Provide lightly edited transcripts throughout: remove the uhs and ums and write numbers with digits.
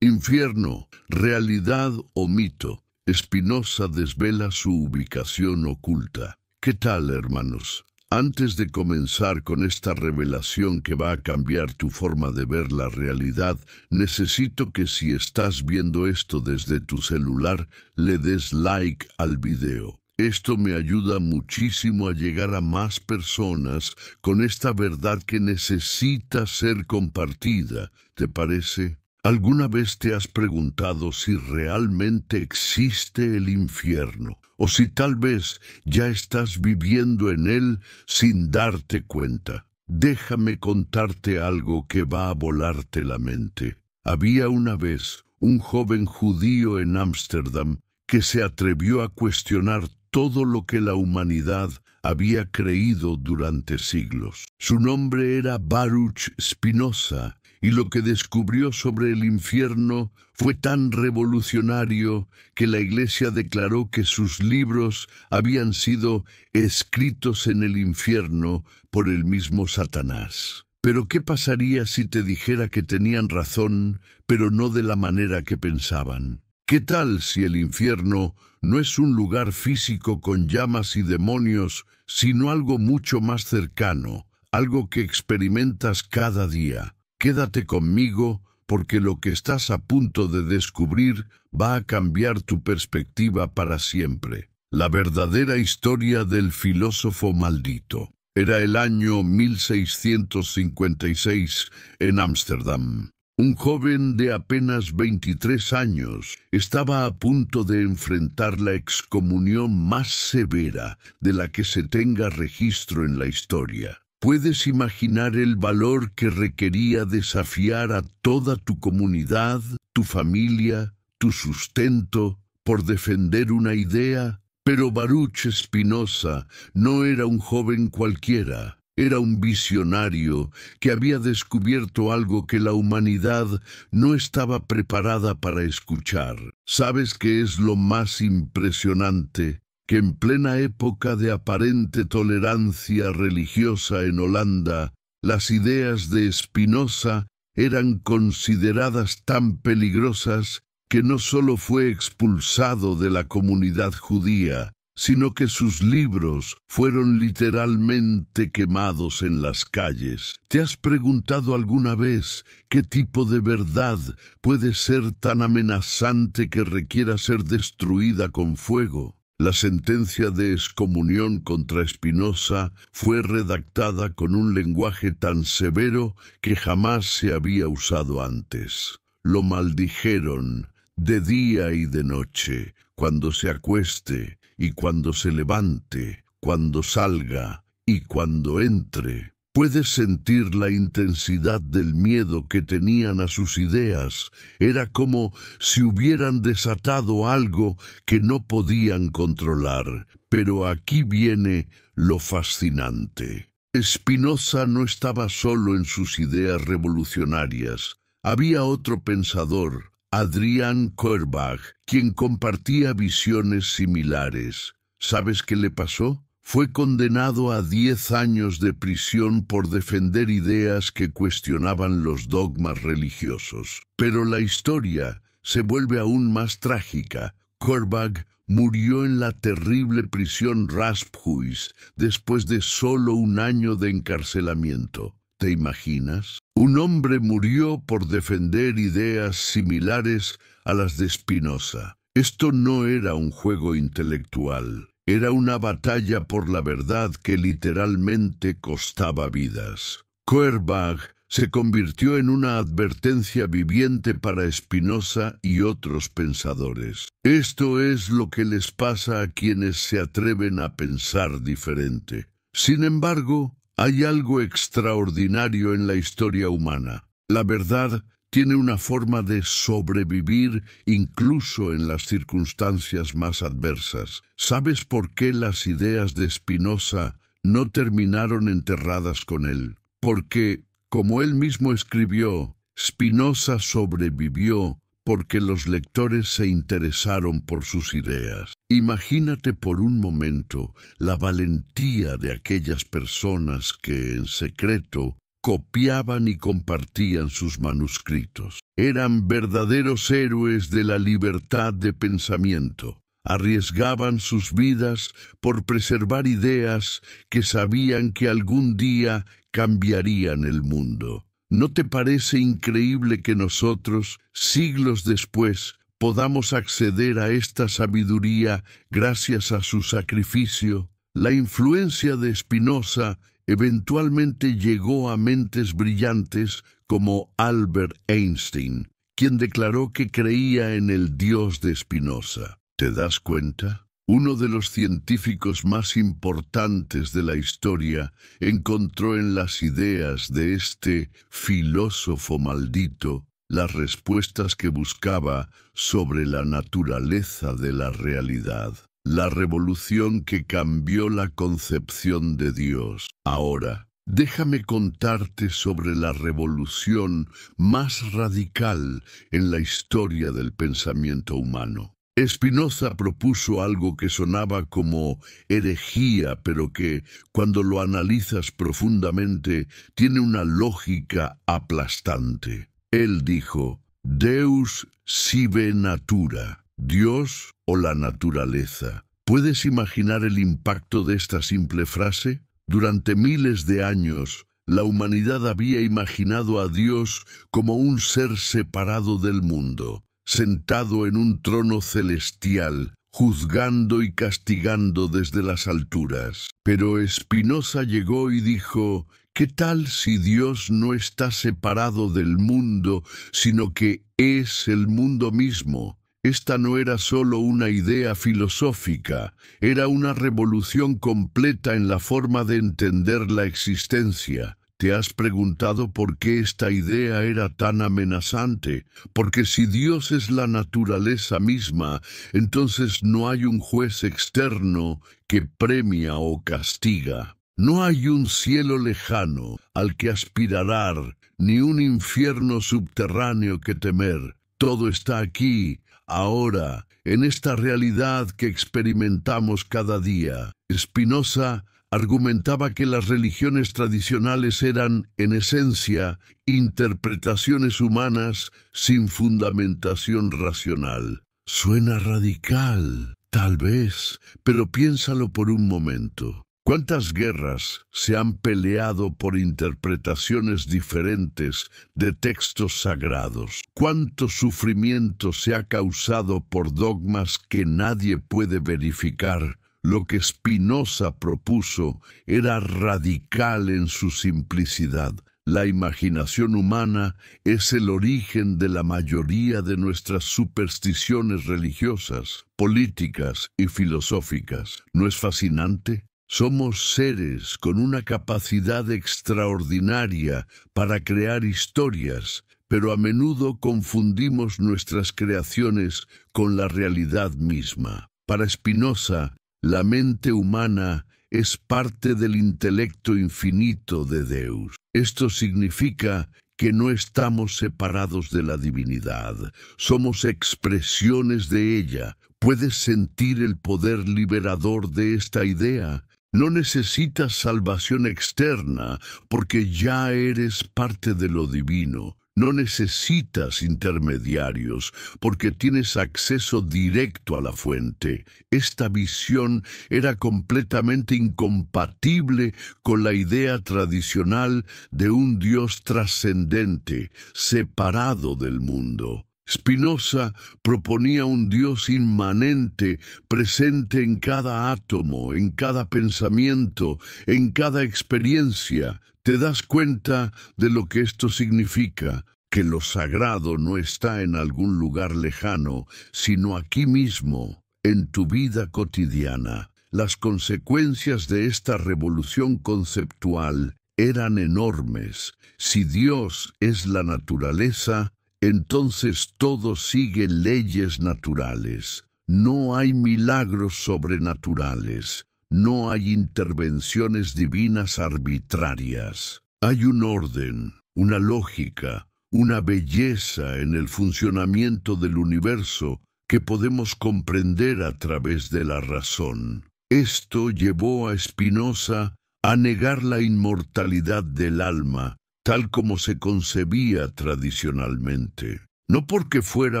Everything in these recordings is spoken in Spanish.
Infierno, realidad o mito. Spinoza desvela su ubicación oculta. ¿Qué tal, hermanos? Antes de comenzar con esta revelación que va a cambiar tu forma de ver la realidad, necesito que si estás viendo esto desde tu celular, le des like al video. Esto me ayuda muchísimo a llegar a más personas con esta verdad que necesita ser compartida. ¿Te parece? ¿Alguna vez te has preguntado si realmente existe el infierno? O si tal vez ya estás viviendo en él sin darte cuenta. Déjame contarte algo que va a volarte la mente. Había una vez un joven judío en Ámsterdam que se atrevió a cuestionar todo lo que la humanidad había creído durante siglos. Su nombre era Baruch Spinoza. Y lo que descubrió sobre el infierno fue tan revolucionario que la Iglesia declaró que sus libros habían sido escritos en el infierno por el mismo Satanás. Pero ¿qué pasaría si te dijera que tenían razón, pero no de la manera que pensaban? ¿Qué tal si el infierno no es un lugar físico con llamas y demonios, sino algo mucho más cercano, algo que experimentas cada día? Quédate conmigo, porque lo que estás a punto de descubrir va a cambiar tu perspectiva para siempre. La verdadera historia del filósofo maldito. Era el año 1656 en Ámsterdam. Un joven de apenas 23 años estaba a punto de enfrentar la excomunión más severa de la que se tenga registro en la historia. ¿Puedes imaginar el valor que requería desafiar a toda tu comunidad, tu familia, tu sustento, por defender una idea? Pero Baruch Spinoza no era un joven cualquiera, era un visionario que había descubierto algo que la humanidad no estaba preparada para escuchar. ¿Sabes qué es lo más impresionante? Que en plena época de aparente tolerancia religiosa en Holanda, las ideas de Spinoza eran consideradas tan peligrosas que no solo fue expulsado de la comunidad judía, sino que sus libros fueron literalmente quemados en las calles. ¿Te has preguntado alguna vez qué tipo de verdad puede ser tan amenazante que requiera ser destruida con fuego? La sentencia de excomunión contra Spinoza fue redactada con un lenguaje tan severo que jamás se había usado antes. Lo maldijeron de día y de noche, cuando se acueste y cuando se levante, cuando salga y cuando entre. Puedes sentir la intensidad del miedo que tenían a sus ideas. Era como si hubieran desatado algo que no podían controlar. Pero aquí viene lo fascinante. Spinoza no estaba solo en sus ideas revolucionarias. Había otro pensador, Adrian Korbach, quien compartía visiones similares. ¿Sabes qué le pasó? Fue condenado a 10 años de prisión por defender ideas que cuestionaban los dogmas religiosos. Pero la historia se vuelve aún más trágica. Korbach murió en la terrible prisión Raspuis después de solo 1 año de encarcelamiento. ¿Te imaginas? Un hombre murió por defender ideas similares a las de Spinoza. Esto no era un juego intelectual. Era una batalla por la verdad que literalmente costaba vidas. Korbach se convirtió en una advertencia viviente para Spinoza y otros pensadores. Esto es lo que les pasa a quienes se atreven a pensar diferente. Sin embargo, hay algo extraordinario en la historia humana. La verdad tiene una forma de sobrevivir incluso en las circunstancias más adversas. ¿Sabes por qué las ideas de Spinoza no terminaron enterradas con él? Porque, como él mismo escribió, Spinoza sobrevivió porque los lectores se interesaron por sus ideas. Imagínate por un momento la valentía de aquellas personas que, en secreto, copiaban y compartían sus manuscritos. Eran verdaderos héroes de la libertad de pensamiento. Arriesgaban sus vidas por preservar ideas que sabían que algún día cambiarían el mundo. ¿No te parece increíble que nosotros, siglos después, podamos acceder a esta sabiduría gracias a su sacrificio? La influencia de Spinoza eventualmente llegó a mentes brillantes como Albert Einstein, quien declaró que creía en el Dios de Spinoza. ¿Te das cuenta? Uno de los científicos más importantes de la historia encontró en las ideas de este filósofo maldito las respuestas que buscaba sobre la naturaleza de la realidad. La revolución que cambió la concepción de Dios. Ahora, déjame contarte sobre la revolución más radical en la historia del pensamiento humano. Spinoza propuso algo que sonaba como herejía, pero que, cuando lo analizas profundamente, tiene una lógica aplastante. Él dijo: Deus sive natura, Dios o la naturaleza. ¿Puedes imaginar el impacto de esta simple frase? Durante miles de años, la humanidad había imaginado a Dios como un ser separado del mundo, sentado en un trono celestial, juzgando y castigando desde las alturas. Pero Spinoza llegó y dijo: ¿qué tal si Dios no está separado del mundo, sino que es el mundo mismo? Esta no era solo una idea filosófica, era una revolución completa en la forma de entender la existencia. ¿Te has preguntado por qué esta idea era tan amenazante? Porque si Dios es la naturaleza misma, entonces no hay un juez externo que premia o castiga. No hay un cielo lejano al que aspirar, ni un infierno subterráneo que temer. Todo está aquí, ahora, en esta realidad que experimentamos cada día. Spinoza argumentaba que las religiones tradicionales eran, en esencia, interpretaciones humanas sin fundamentación racional. Suena radical, tal vez, pero piénsalo por un momento. ¿Cuántas guerras se han peleado por interpretaciones diferentes de textos sagrados? ¿Cuánto sufrimiento se ha causado por dogmas que nadie puede verificar? Lo que Spinoza propuso era radical en su simplicidad. La imaginación humana es el origen de la mayoría de nuestras supersticiones religiosas, políticas y filosóficas. ¿No es fascinante? Somos seres con una capacidad extraordinaria para crear historias, pero a menudo confundimos nuestras creaciones con la realidad misma. Para Spinoza, la mente humana es parte del intelecto infinito de Deus. Esto significa que no estamos separados de la divinidad, somos expresiones de ella. ¿Puedes sentir el poder liberador de esta idea? No necesitas salvación externa porque ya eres parte de lo divino. No necesitas intermediarios porque tienes acceso directo a la fuente. Esta visión era completamente incompatible con la idea tradicional de un Dios trascendente, separado del mundo. Spinoza proponía un Dios inmanente, presente en cada átomo, en cada pensamiento, en cada experiencia. ¿Te das cuenta de lo que esto significa? Que lo sagrado no está en algún lugar lejano, sino aquí mismo, en tu vida cotidiana. Las consecuencias de esta revolución conceptual eran enormes. Si Dios es la naturaleza, entonces todo sigue leyes naturales. No hay milagros sobrenaturales. No hay intervenciones divinas arbitrarias. Hay un orden, una lógica, una belleza en el funcionamiento del universo que podemos comprender a través de la razón. Esto llevó a Spinoza a negar la inmortalidad del alma, tal como se concebía tradicionalmente. No porque fuera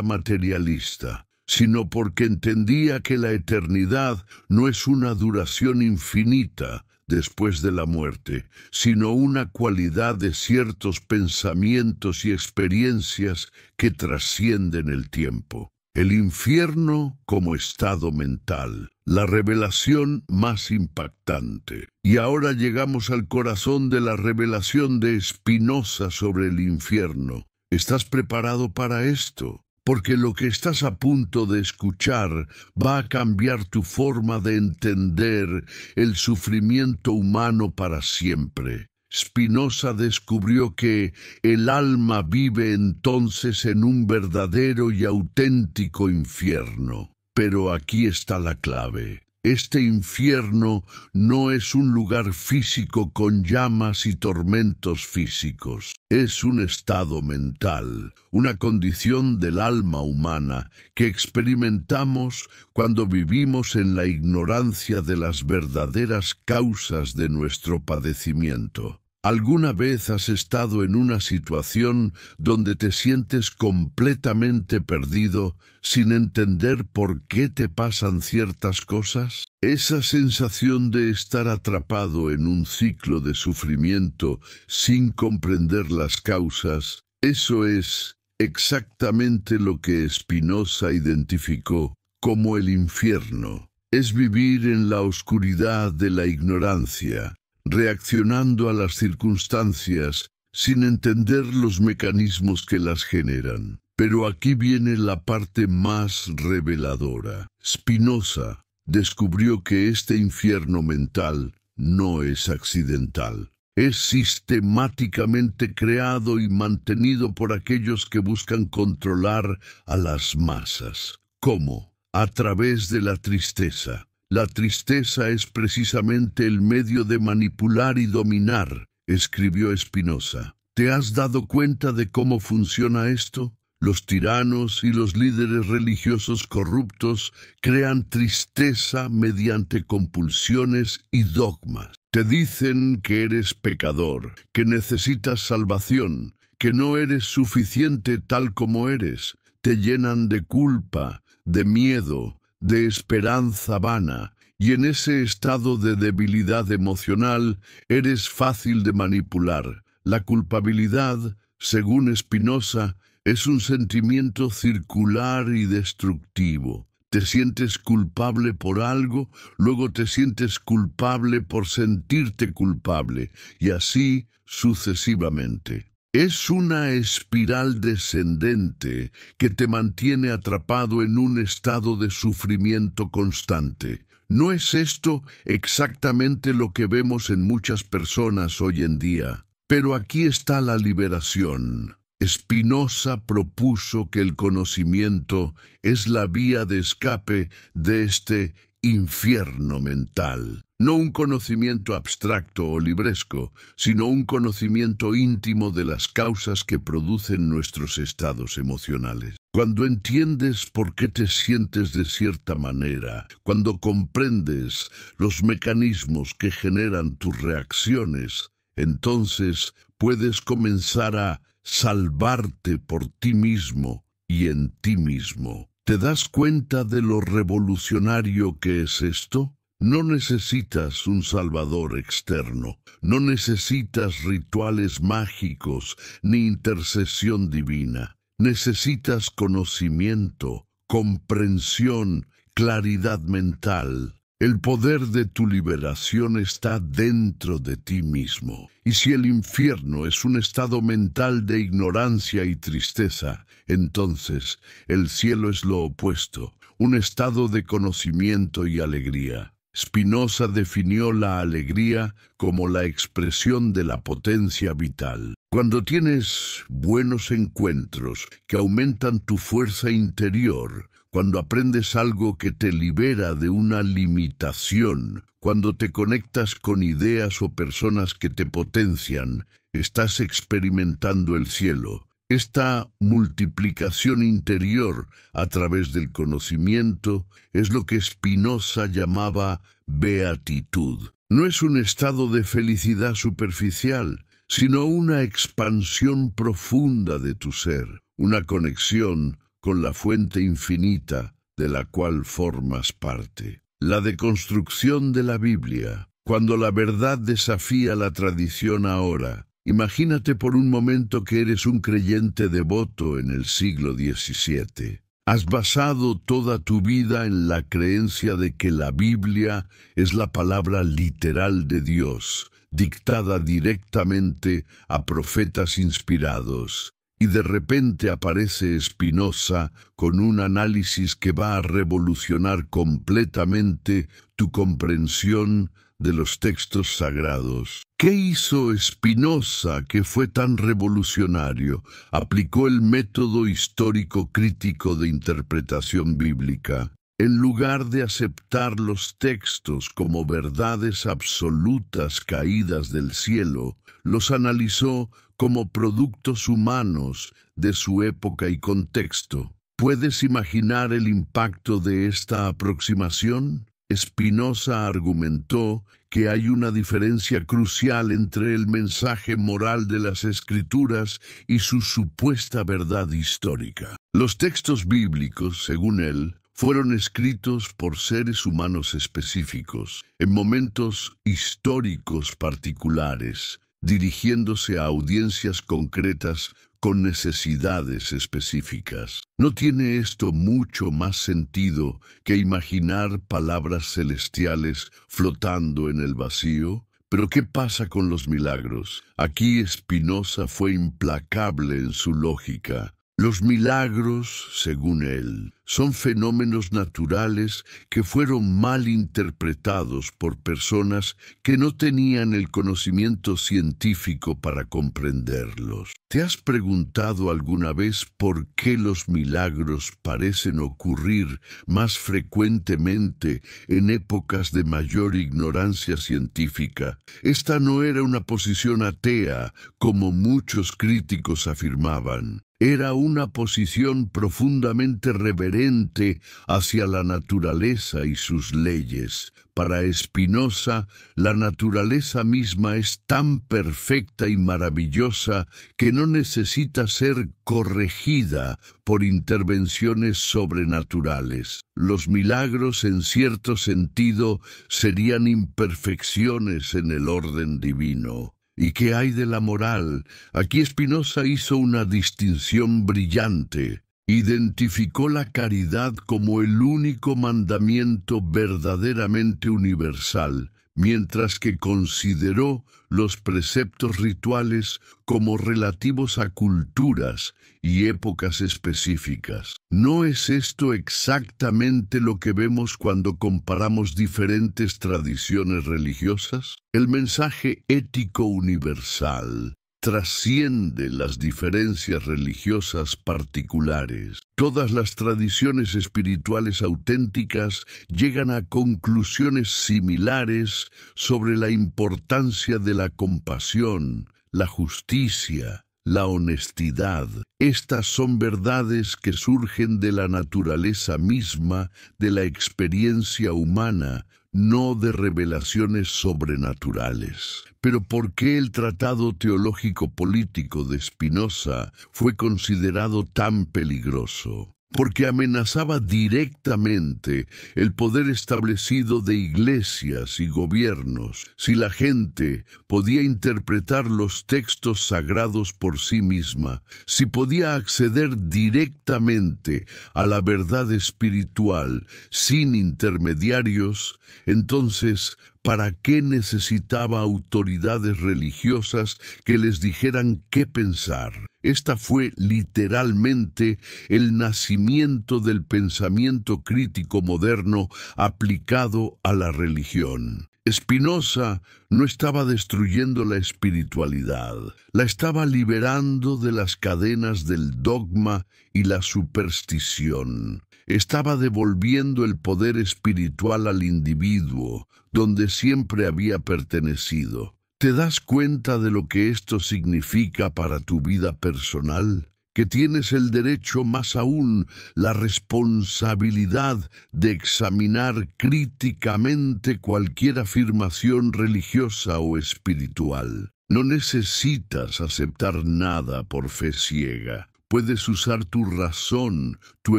materialista, sino porque entendía que la eternidad no es una duración infinita después de la muerte, sino una cualidad de ciertos pensamientos y experiencias que trascienden el tiempo. El infierno como estado mental, la revelación más impactante. Y ahora llegamos al corazón de la revelación de Spinoza sobre el infierno. ¿Estás preparado para esto? Porque lo que estás a punto de escuchar va a cambiar tu forma de entender el sufrimiento humano para siempre. Spinoza descubrió que el alma vive entonces en un verdadero y auténtico infierno. Pero aquí está la clave. Este infierno no es un lugar físico con llamas y tormentos físicos. Es un estado mental, una condición del alma humana que experimentamos cuando vivimos en la ignorancia de las verdaderas causas de nuestro padecimiento. ¿Alguna vez has estado en una situación donde te sientes completamente perdido sin entender por qué te pasan ciertas cosas? Esa sensación de estar atrapado en un ciclo de sufrimiento sin comprender las causas, eso es exactamente lo que Spinoza identificó como el infierno. Es vivir en la oscuridad de la ignorancia, reaccionando a las circunstancias sin entender los mecanismos que las generan. Pero aquí viene la parte más reveladora. Spinoza descubrió que este infierno mental no es accidental. Es sistemáticamente creado y mantenido por aquellos que buscan controlar a las masas. ¿Cómo? A través de la tristeza. La tristeza es precisamente el medio de manipular y dominar, escribió Spinoza. ¿Te has dado cuenta de cómo funciona esto? Los tiranos y los líderes religiosos corruptos crean tristeza mediante compulsiones y dogmas. Te dicen que eres pecador, que necesitas salvación, que no eres suficiente tal como eres. Te llenan de culpa, de miedo, de esperanza vana, y en ese estado de debilidad emocional eres fácil de manipular. La culpabilidad, según Spinoza, es un sentimiento circular y destructivo. Te sientes culpable por algo, luego te sientes culpable por sentirte culpable, y así sucesivamente. Es una espiral descendente que te mantiene atrapado en un estado de sufrimiento constante. ¿No es esto exactamente lo que vemos en muchas personas hoy en día? Pero aquí está la liberación. Spinoza propuso que el conocimiento es la vía de escape de este infierno mental. No un conocimiento abstracto o libresco, sino un conocimiento íntimo de las causas que producen nuestros estados emocionales. Cuando entiendes por qué te sientes de cierta manera, cuando comprendes los mecanismos que generan tus reacciones, entonces puedes comenzar a salvarte por ti mismo y en ti mismo. ¿Te das cuenta de lo revolucionario que es esto? No necesitas un salvador externo, no necesitas rituales mágicos ni intercesión divina. Necesitas conocimiento, comprensión, claridad mental. El poder de tu liberación está dentro de ti mismo. Y si el infierno es un estado mental de ignorancia y tristeza, entonces el cielo es lo opuesto, un estado de conocimiento y alegría. Spinoza definió la alegría como la expresión de la potencia vital. Cuando tienes buenos encuentros que aumentan tu fuerza interior, cuando aprendes algo que te libera de una limitación, cuando te conectas con ideas o personas que te potencian, estás experimentando el cielo. Esta multiplicación interior a través del conocimiento es lo que Spinoza llamaba beatitud. No es un estado de felicidad superficial, sino una expansión profunda de tu ser, una conexión con la fuente infinita de la cual formas parte. La deconstrucción de la Biblia. Cuando la verdad desafía la tradición ahora, imagínate por un momento que eres un creyente devoto en el siglo XVII. Has basado toda tu vida en la creencia de que la Biblia es la palabra literal de Dios, dictada directamente a profetas inspirados. Y de repente aparece Spinoza con un análisis que va a revolucionar completamente tu comprensión de los textos sagrados. ¿Qué hizo Spinoza que fue tan revolucionario? Aplicó el método histórico crítico de interpretación bíblica. En lugar de aceptar los textos como verdades absolutas caídas del cielo, los analizó como productos humanos de su época y contexto. ¿Puedes imaginar el impacto de esta aproximación? Spinoza argumentó que hay una diferencia crucial entre el mensaje moral de las Escrituras y su supuesta verdad histórica. Los textos bíblicos, según él, fueron escritos por seres humanos específicos, en momentos históricos particulares, dirigiéndose a audiencias concretas con necesidades específicas. ¿No tiene esto mucho más sentido que imaginar palabras celestiales flotando en el vacío? Pero ¿qué pasa con los milagros? Aquí Spinoza fue implacable en su lógica. Los milagros, según él, son fenómenos naturales que fueron mal interpretados por personas que no tenían el conocimiento científico para comprenderlos. ¿Te has preguntado alguna vez por qué los milagros parecen ocurrir más frecuentemente en épocas de mayor ignorancia científica? Esta no era una posición atea, como muchos críticos afirmaban. Era una posición profundamente reverente hacia la naturaleza y sus leyes. Para Spinoza, la naturaleza misma es tan perfecta y maravillosa que no necesita ser corregida por intervenciones sobrenaturales. Los milagros, en cierto sentido, serían imperfecciones en el orden divino. ¿Y qué hay de la moral? Aquí Spinoza hizo una distinción brillante. Identificó la caridad como el único mandamiento verdaderamente universal, mientras que consideró los preceptos rituales como relativos a culturas y épocas específicas. ¿No es esto exactamente lo que vemos cuando comparamos diferentes tradiciones religiosas? El mensaje ético universal trasciende las diferencias religiosas particulares. Todas las tradiciones espirituales auténticas llegan a conclusiones similares sobre la importancia de la compasión, la justicia, la honestidad. Estas son verdades que surgen de la naturaleza misma de la experiencia humana, no de revelaciones sobrenaturales. Pero ¿por qué el tratado teológico-político de Spinoza fue considerado tan peligroso? Porque amenazaba directamente el poder establecido de iglesias y gobiernos. Si la gente podía interpretar los textos sagrados por sí misma, si podía acceder directamente a la verdad espiritual sin intermediarios, entonces, ¿para qué necesitaba autoridades religiosas que les dijeran qué pensar? Esta fue literalmente el nacimiento del pensamiento crítico moderno aplicado a la religión. Spinoza no estaba destruyendo la espiritualidad, la estaba liberando de las cadenas del dogma y la superstición. Estaba devolviendo el poder espiritual al individuo, donde siempre había pertenecido. ¿Te das cuenta de lo que esto significa para tu vida personal? Que tienes el derecho, más aún, la responsabilidad de examinar críticamente cualquier afirmación religiosa o espiritual. No necesitas aceptar nada por fe ciega. Puedes usar tu razón, tu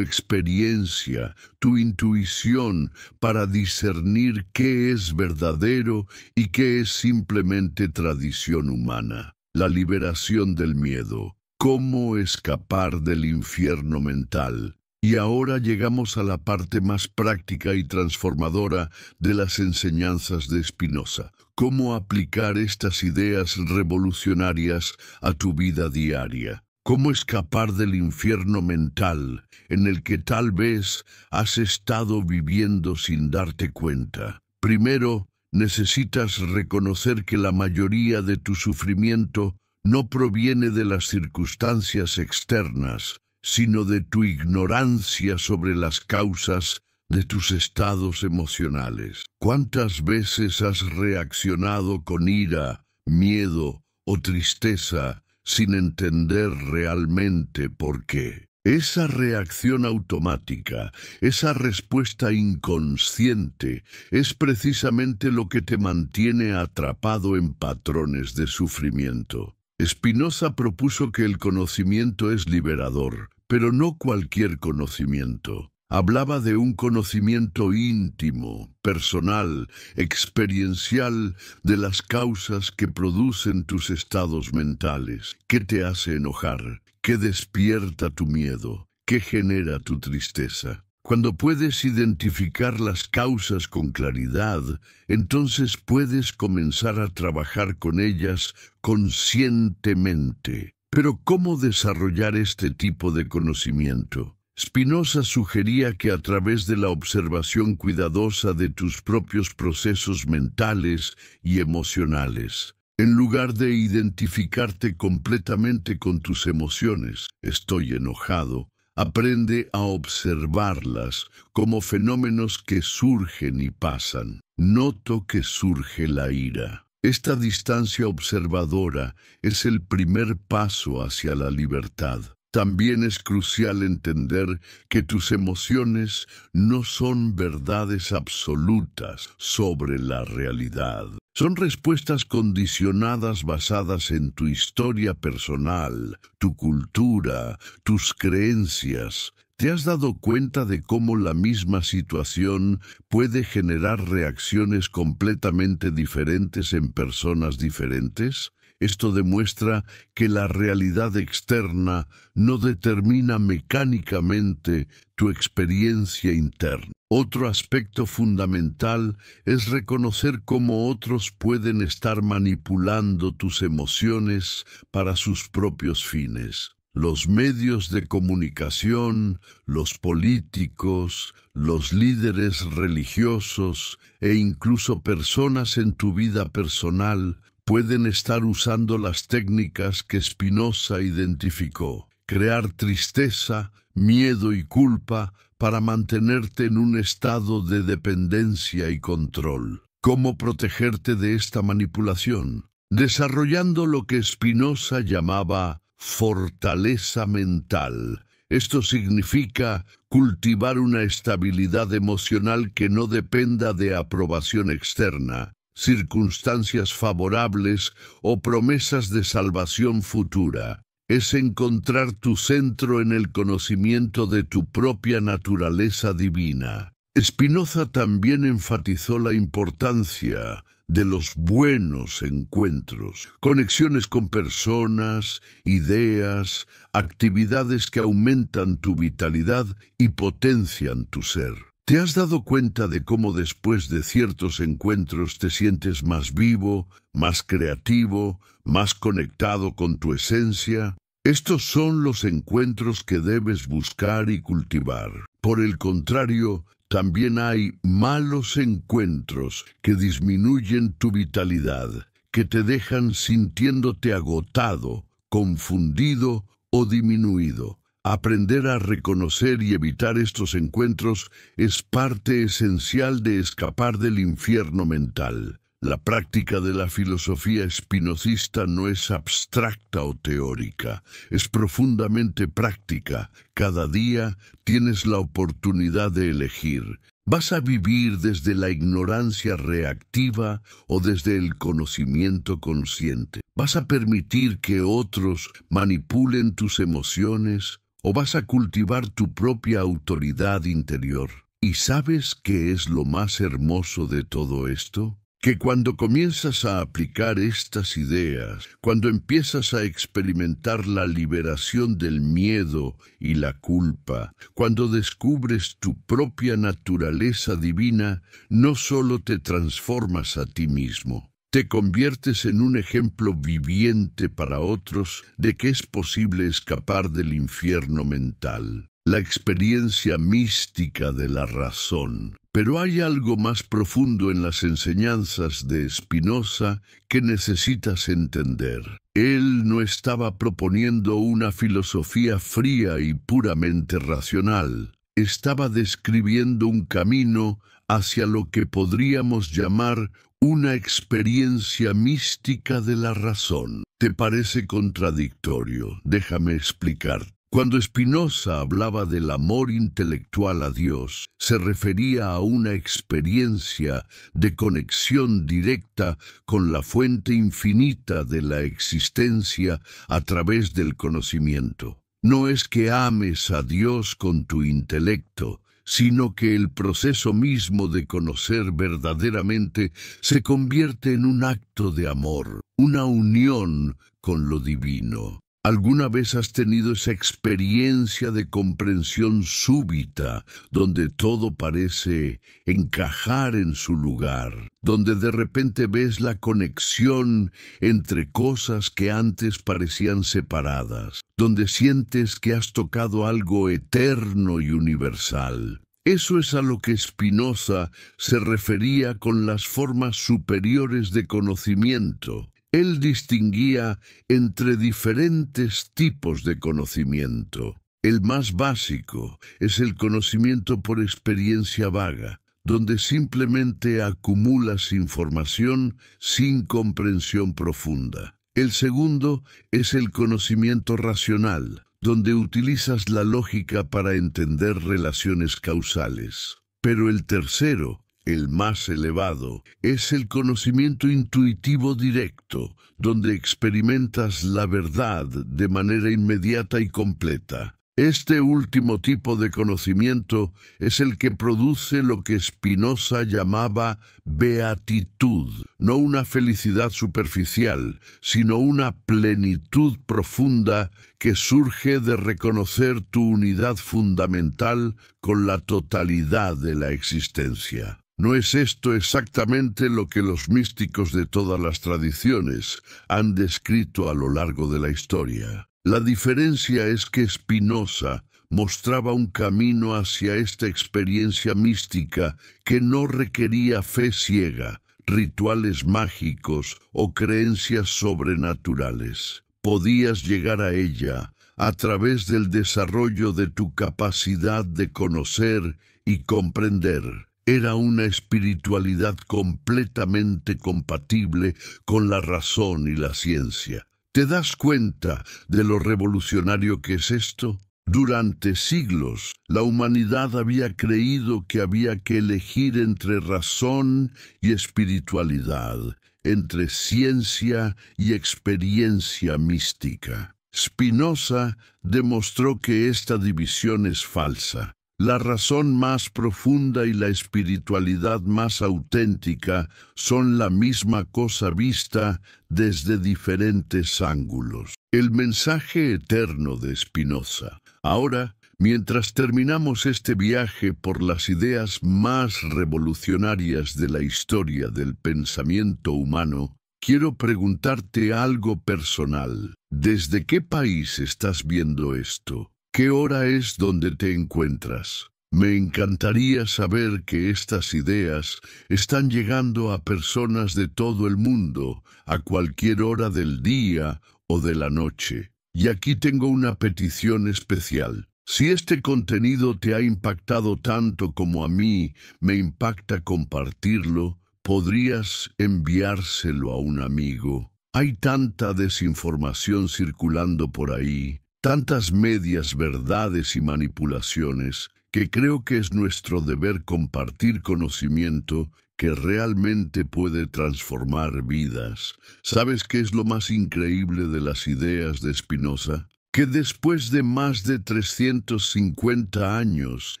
experiencia, tu intuición para discernir qué es verdadero y qué es simplemente tradición humana. La liberación del miedo. ¿Cómo escapar del infierno mental? Y ahora llegamos a la parte más práctica y transformadora de las enseñanzas de Spinoza. ¿Cómo aplicar estas ideas revolucionarias a tu vida diaria? ¿Cómo escapar del infierno mental en el que tal vez has estado viviendo sin darte cuenta? Primero, necesitas reconocer que la mayoría de tu sufrimiento no proviene de las circunstancias externas, sino de tu ignorancia sobre las causas de tus estados emocionales. ¿Cuántas veces has reaccionado con ira, miedo o tristeza sin entender realmente por qué? Esa reacción automática, esa respuesta inconsciente, es precisamente lo que te mantiene atrapado en patrones de sufrimiento. Spinoza propuso que el conocimiento es liberador, pero no cualquier conocimiento. Hablaba de un conocimiento íntimo, personal, experiencial de las causas que producen tus estados mentales. ¿Qué te hace enojar? ¿Qué despierta tu miedo? ¿Qué genera tu tristeza? Cuando puedes identificar las causas con claridad, entonces puedes comenzar a trabajar con ellas conscientemente. Pero ¿cómo desarrollar este tipo de conocimiento? Spinoza sugería que a través de la observación cuidadosa de tus propios procesos mentales y emocionales, en lugar de identificarte completamente con tus emociones, estoy enojado, aprende a observarlas como fenómenos que surgen y pasan. Noto que surge la ira. Esta distancia observadora es el primer paso hacia la libertad. También es crucial entender que tus emociones no son verdades absolutas sobre la realidad. Son respuestas condicionadas basadas en tu historia personal, tu cultura, tus creencias. ¿Te has dado cuenta de cómo la misma situación puede generar reacciones completamente diferentes en personas diferentes? Esto demuestra que la realidad externa no determina mecánicamente tu experiencia interna. Otro aspecto fundamental es reconocer cómo otros pueden estar manipulando tus emociones para sus propios fines. Los medios de comunicación, los políticos, los líderes religiosos e incluso personas en tu vida personal pueden estar usando las técnicas que Spinoza identificó. Crear tristeza, miedo y culpa para mantenerte en un estado de dependencia y control. ¿Cómo protegerte de esta manipulación? Desarrollando lo que Spinoza llamaba fortaleza mental. Esto significa cultivar una estabilidad emocional que no dependa de aprobación externa, circunstancias favorables o promesas de salvación futura. Es encontrar tu centro en el conocimiento de tu propia naturaleza divina. Spinoza también enfatizó la importancia de los buenos encuentros, conexiones con personas, ideas, actividades que aumentan tu vitalidad y potencian tu ser. ¿Te has dado cuenta de cómo después de ciertos encuentros te sientes más vivo, más creativo, más conectado con tu esencia? Estos son los encuentros que debes buscar y cultivar. Por el contrario, también hay malos encuentros que disminuyen tu vitalidad, que te dejan sintiéndote agotado, confundido o disminuido. Aprender a reconocer y evitar estos encuentros es parte esencial de escapar del infierno mental. La práctica de la filosofía espinocista no es abstracta o teórica, es profundamente práctica. Cada día tienes la oportunidad de elegir. ¿Vas a vivir desde la ignorancia reactiva o desde el conocimiento consciente? ¿Vas a permitir que otros manipulen tus emociones o vas a cultivar tu propia autoridad interior? ¿Y sabes qué es lo más hermoso de todo esto? Que cuando comienzas a aplicar estas ideas, cuando empiezas a experimentar la liberación del miedo y la culpa, cuando descubres tu propia naturaleza divina, no solo te transformas a ti mismo, te conviertes en un ejemplo viviente para otros de que es posible escapar del infierno mental. La experiencia mística de la razón. Pero hay algo más profundo en las enseñanzas de Spinoza que necesitas entender. Él no estaba proponiendo una filosofía fría y puramente racional. Estaba describiendo un camino hacia lo que podríamos llamar una experiencia mística de la razón. ¿Te parece contradictorio? Déjame explicar. Cuando Spinoza hablaba del amor intelectual a Dios, se refería a una experiencia de conexión directa con la fuente infinita de la existencia a través del conocimiento. No es que ames a Dios con tu intelecto, sino que el proceso mismo de conocer verdaderamente se convierte en un acto de amor, una unión con lo divino. ¿Alguna vez has tenido esa experiencia de comprensión súbita, donde todo parece encajar en su lugar, donde de repente ves la conexión entre cosas que antes parecían separadas, donde sientes que has tocado algo eterno y universal? Eso es a lo que Spinoza se refería con las formas superiores de conocimiento. Él distinguía entre diferentes tipos de conocimiento. El más básico es el conocimiento por experiencia vaga, donde simplemente acumulas información sin comprensión profunda. El segundo es el conocimiento racional, donde utilizas la lógica para entender relaciones causales. Pero el tercero, el más elevado, es el conocimiento intuitivo directo, donde experimentas la verdad de manera inmediata y completa. Este último tipo de conocimiento es el que produce lo que Spinoza llamaba beatitud, no una felicidad superficial, sino una plenitud profunda que surge de reconocer tu unidad fundamental con la totalidad de la existencia. ¿No es esto exactamente lo que los místicos de todas las tradiciones han descrito a lo largo de la historia? La diferencia es que Spinoza mostraba un camino hacia esta experiencia mística que no requería fe ciega, rituales mágicos o creencias sobrenaturales. Podías llegar a ella a través del desarrollo de tu capacidad de conocer y comprender. Era una espiritualidad completamente compatible con la razón y la ciencia. ¿Te das cuenta de lo revolucionario que es esto? Durante siglos, la humanidad había creído que había que elegir entre razón y espiritualidad, entre ciencia y experiencia mística. Spinoza demostró que esta división es falsa. La razón más profunda y la espiritualidad más auténtica son la misma cosa vista desde diferentes ángulos. El mensaje eterno de Spinoza. Ahora, mientras terminamos este viaje por las ideas más revolucionarias de la historia del pensamiento humano, quiero preguntarte algo personal. ¿Desde qué país estás viendo esto? ¿Qué hora es donde te encuentras? Me encantaría saber que estas ideas están llegando a personas de todo el mundo, a cualquier hora del día o de la noche. Y aquí tengo una petición especial. Si este contenido te ha impactado tanto como a mí me impacta compartirlo, podrías enviárselo a un amigo. Hay tanta desinformación circulando por ahí, tantas medias verdades y manipulaciones, que creo que es nuestro deber compartir conocimiento que realmente puede transformar vidas. ¿Sabes qué es lo más increíble de las ideas de Spinoza? Que después de más de 350 años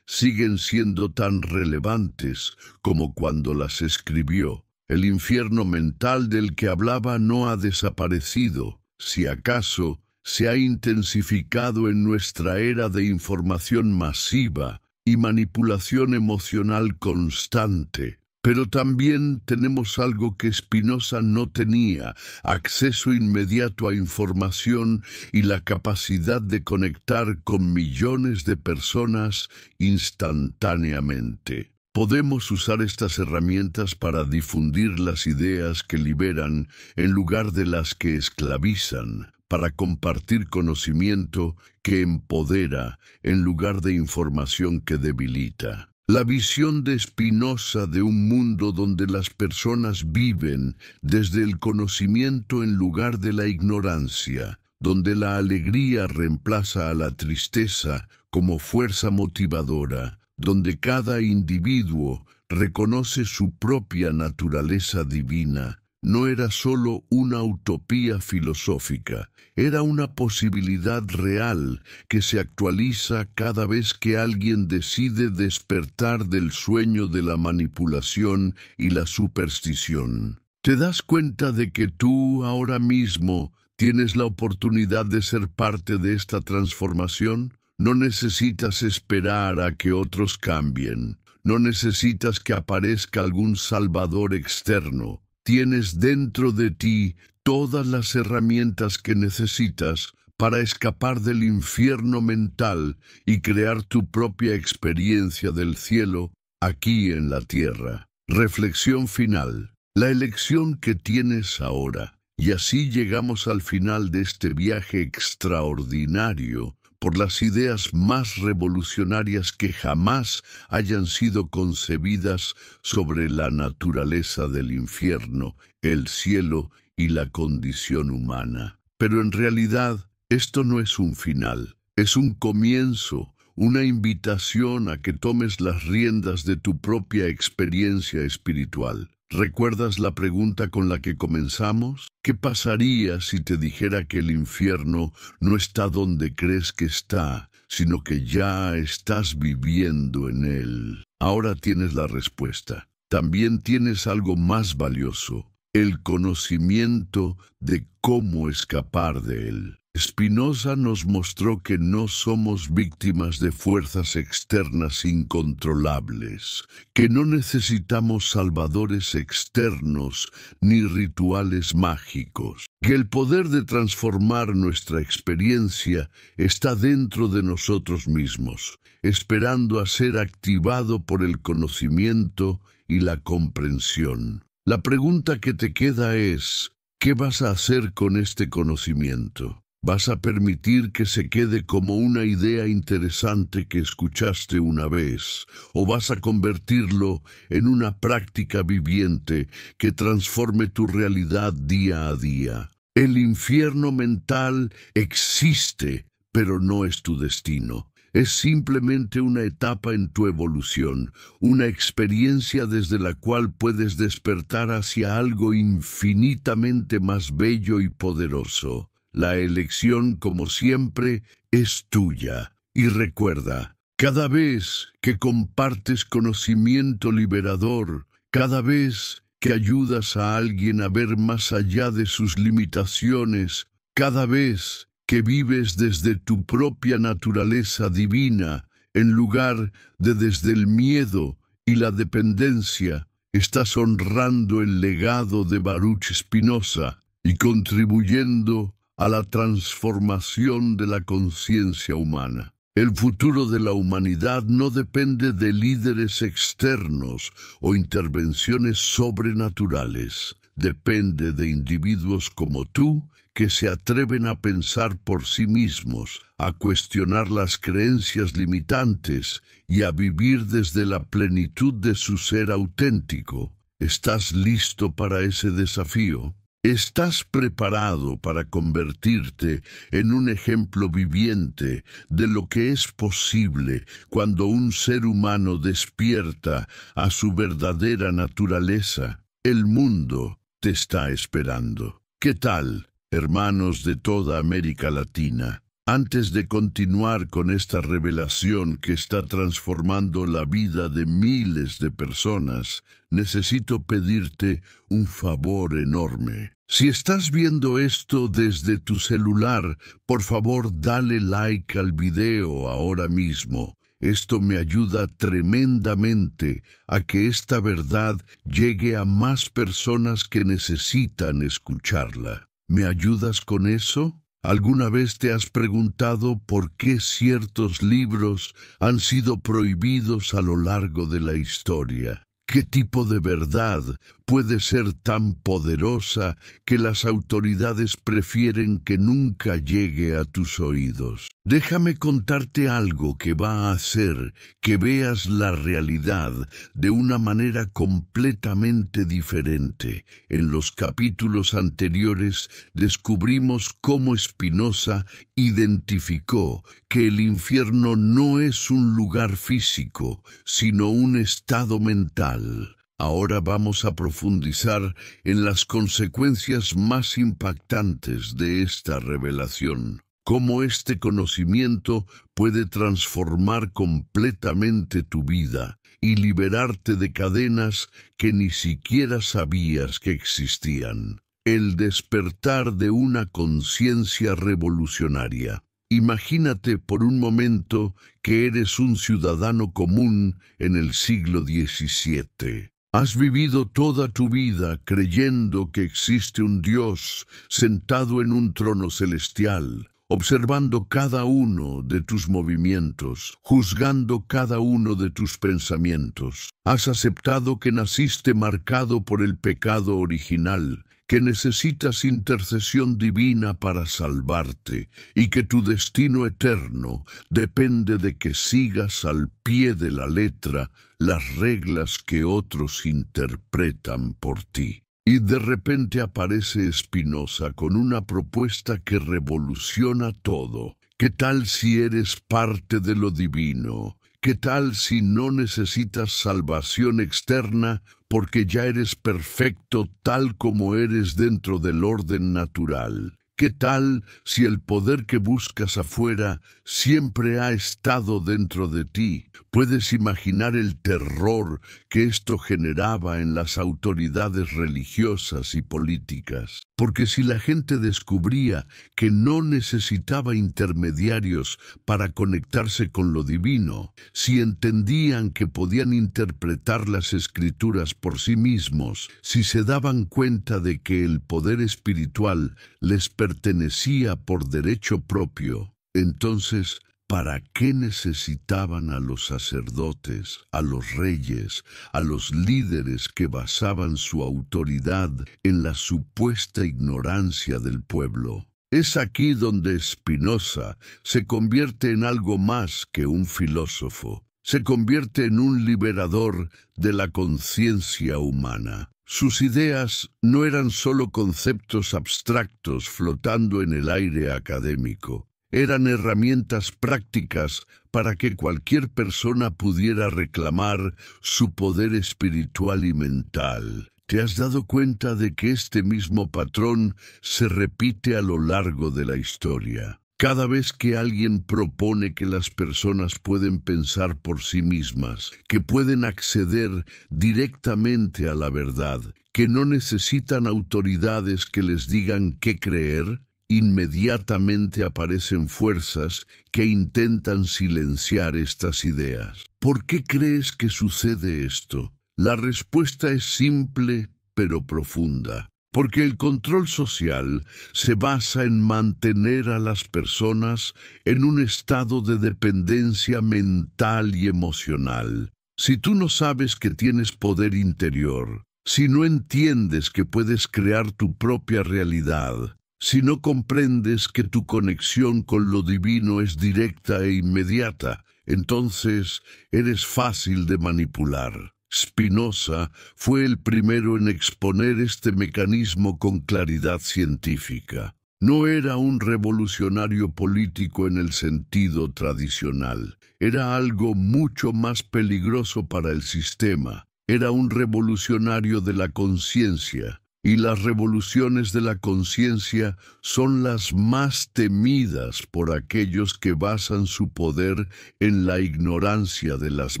siguen siendo tan relevantes como cuando las escribió. El infierno mental del que hablaba no ha desaparecido. Si acaso, se ha intensificado en nuestra era de información masiva y manipulación emocional constante. Pero también tenemos algo que Spinoza no tenía: acceso inmediato a información y la capacidad de conectar con millones de personas instantáneamente. Podemos usar estas herramientas para difundir las ideas que liberan en lugar de las que esclavizan, para compartir conocimiento que empodera en lugar de información que debilita. La visión de Spinoza de un mundo donde las personas viven desde el conocimiento en lugar de la ignorancia, donde la alegría reemplaza a la tristeza como fuerza motivadora, donde cada individuo reconoce su propia naturaleza divina, no era solo una utopía filosófica, era una posibilidad real que se actualiza cada vez que alguien decide despertar del sueño de la manipulación y la superstición. ¿Te das cuenta de que tú ahora mismo tienes la oportunidad de ser parte de esta transformación? No necesitas esperar a que otros cambien. No necesitas que aparezca algún salvador externo. Tienes dentro de ti todas las herramientas que necesitas para escapar del infierno mental y crear tu propia experiencia del cielo aquí en la tierra. Reflexión final. La elección que tienes ahora. Y así llegamos al final de este viaje extraordinario por las ideas más revolucionarias que jamás hayan sido concebidas sobre la naturaleza del infierno, el cielo y la condición humana. Pero en realidad, esto no es un final, es un comienzo, una invitación a que tomes las riendas de tu propia experiencia espiritual. ¿Recuerdas la pregunta con la que comenzamos? ¿Qué pasaría si te dijera que el infierno no está donde crees que está, sino que ya estás viviendo en él? Ahora tienes la respuesta. También tienes algo más valioso: el conocimiento de cómo escapar de él. Spinoza nos mostró que no somos víctimas de fuerzas externas incontrolables, que no necesitamos salvadores externos ni rituales mágicos, que el poder de transformar nuestra experiencia está dentro de nosotros mismos, esperando a ser activado por el conocimiento y la comprensión. La pregunta que te queda es: ¿qué vas a hacer con este conocimiento? ¿Vas a permitir que se quede como una idea interesante que escuchaste una vez? ¿O vas a convertirlo en una práctica viviente que transforme tu realidad día a día? El infierno mental existe, pero no es tu destino. Es simplemente una etapa en tu evolución, una experiencia desde la cual puedes despertar hacia algo infinitamente más bello y poderoso. La elección, como siempre, es tuya. Y recuerda, cada vez que compartes conocimiento liberador, cada vez que ayudas a alguien a ver más allá de sus limitaciones, cada vez que vives desde tu propia naturaleza divina, en lugar de desde el miedo y la dependencia, estás honrando el legado de Baruch Spinoza y contribuyendo a la transformación de la conciencia humana. El futuro de la humanidad no depende de líderes externos o intervenciones sobrenaturales. Depende de individuos como tú que se atreven a pensar por sí mismos, a cuestionar las creencias limitantes y a vivir desde la plenitud de su ser auténtico. ¿Estás listo para ese desafío? ¿Estás preparado para convertirte en un ejemplo viviente de lo que es posible cuando un ser humano despierta a su verdadera naturaleza? El mundo te está esperando. ¿Qué tal, hermanos de toda América Latina? Antes de continuar con esta revelación que está transformando la vida de miles de personas, necesito pedirte un favor enorme. Si estás viendo esto desde tu celular, por favor dale like al video ahora mismo. Esto me ayuda tremendamente a que esta verdad llegue a más personas que necesitan escucharla. ¿Me ayudas con eso? ¿Alguna vez te has preguntado por qué ciertos libros han sido prohibidos a lo largo de la historia? ¿Qué tipo de verdad puede ser tan poderosa que las autoridades prefieren que nunca llegue a tus oídos? Déjame contarte algo que va a hacer que veas la realidad de una manera completamente diferente. En los capítulos anteriores descubrimos cómo Spinoza identificó que el infierno no es un lugar físico, sino un estado mental. Ahora vamos a profundizar en las consecuencias más impactantes de esta revelación. Cómo este conocimiento puede transformar completamente tu vida y liberarte de cadenas que ni siquiera sabías que existían. El despertar de una conciencia revolucionaria. Imagínate por un momento que eres un ciudadano común en el siglo XVII. Has vivido toda tu vida creyendo que existe un Dios sentado en un trono celestial, observando cada uno de tus movimientos, juzgando cada uno de tus pensamientos. Has aceptado que naciste marcado por el pecado original, que necesitas intercesión divina para salvarte y que tu destino eterno depende de que sigas al pie de la letra las reglas que otros interpretan por ti. Y de repente aparece Spinoza con una propuesta que revoluciona todo. ¿Qué tal si eres parte de lo divino? ¿Qué tal si no necesitas salvación externa porque ya eres perfecto tal como eres dentro del orden natural? ¿Qué tal si el poder que buscas afuera siempre ha estado dentro de ti? ¿Puedes imaginar el terror que esto generaba en las autoridades religiosas y políticas? Porque si la gente descubría que no necesitaba intermediarios para conectarse con lo divino, si entendían que podían interpretar las escrituras por sí mismos, si se daban cuenta de que el poder espiritual les pertenecía por derecho propio, entonces, ¿para qué necesitaban a los sacerdotes, a los reyes, a los líderes que basaban su autoridad en la supuesta ignorancia del pueblo? Es aquí donde Spinoza se convierte en algo más que un filósofo. Se convierte en un liberador de la conciencia humana. Sus ideas no eran solo conceptos abstractos flotando en el aire académico. Eran herramientas prácticas para que cualquier persona pudiera reclamar su poder espiritual y mental. ¿Te has dado cuenta de que este mismo patrón se repite a lo largo de la historia? Cada vez que alguien propone que las personas pueden pensar por sí mismas, que pueden acceder directamente a la verdad, que no necesitan autoridades que les digan qué creer, inmediatamente aparecen fuerzas que intentan silenciar estas ideas. ¿Por qué crees que sucede esto? La respuesta es simple pero profunda. Porque el control social se basa en mantener a las personas en un estado de dependencia mental y emocional. Si tú no sabes que tienes poder interior, si no entiendes que puedes crear tu propia realidad, si no comprendes que tu conexión con lo divino es directa e inmediata, entonces eres fácil de manipular. Spinoza fue el primero en exponer este mecanismo con claridad científica. No era un revolucionario político en el sentido tradicional. Era algo mucho más peligroso para el sistema. Era un revolucionario de la conciencia. Y las revoluciones de la conciencia son las más temidas por aquellos que basan su poder en la ignorancia de las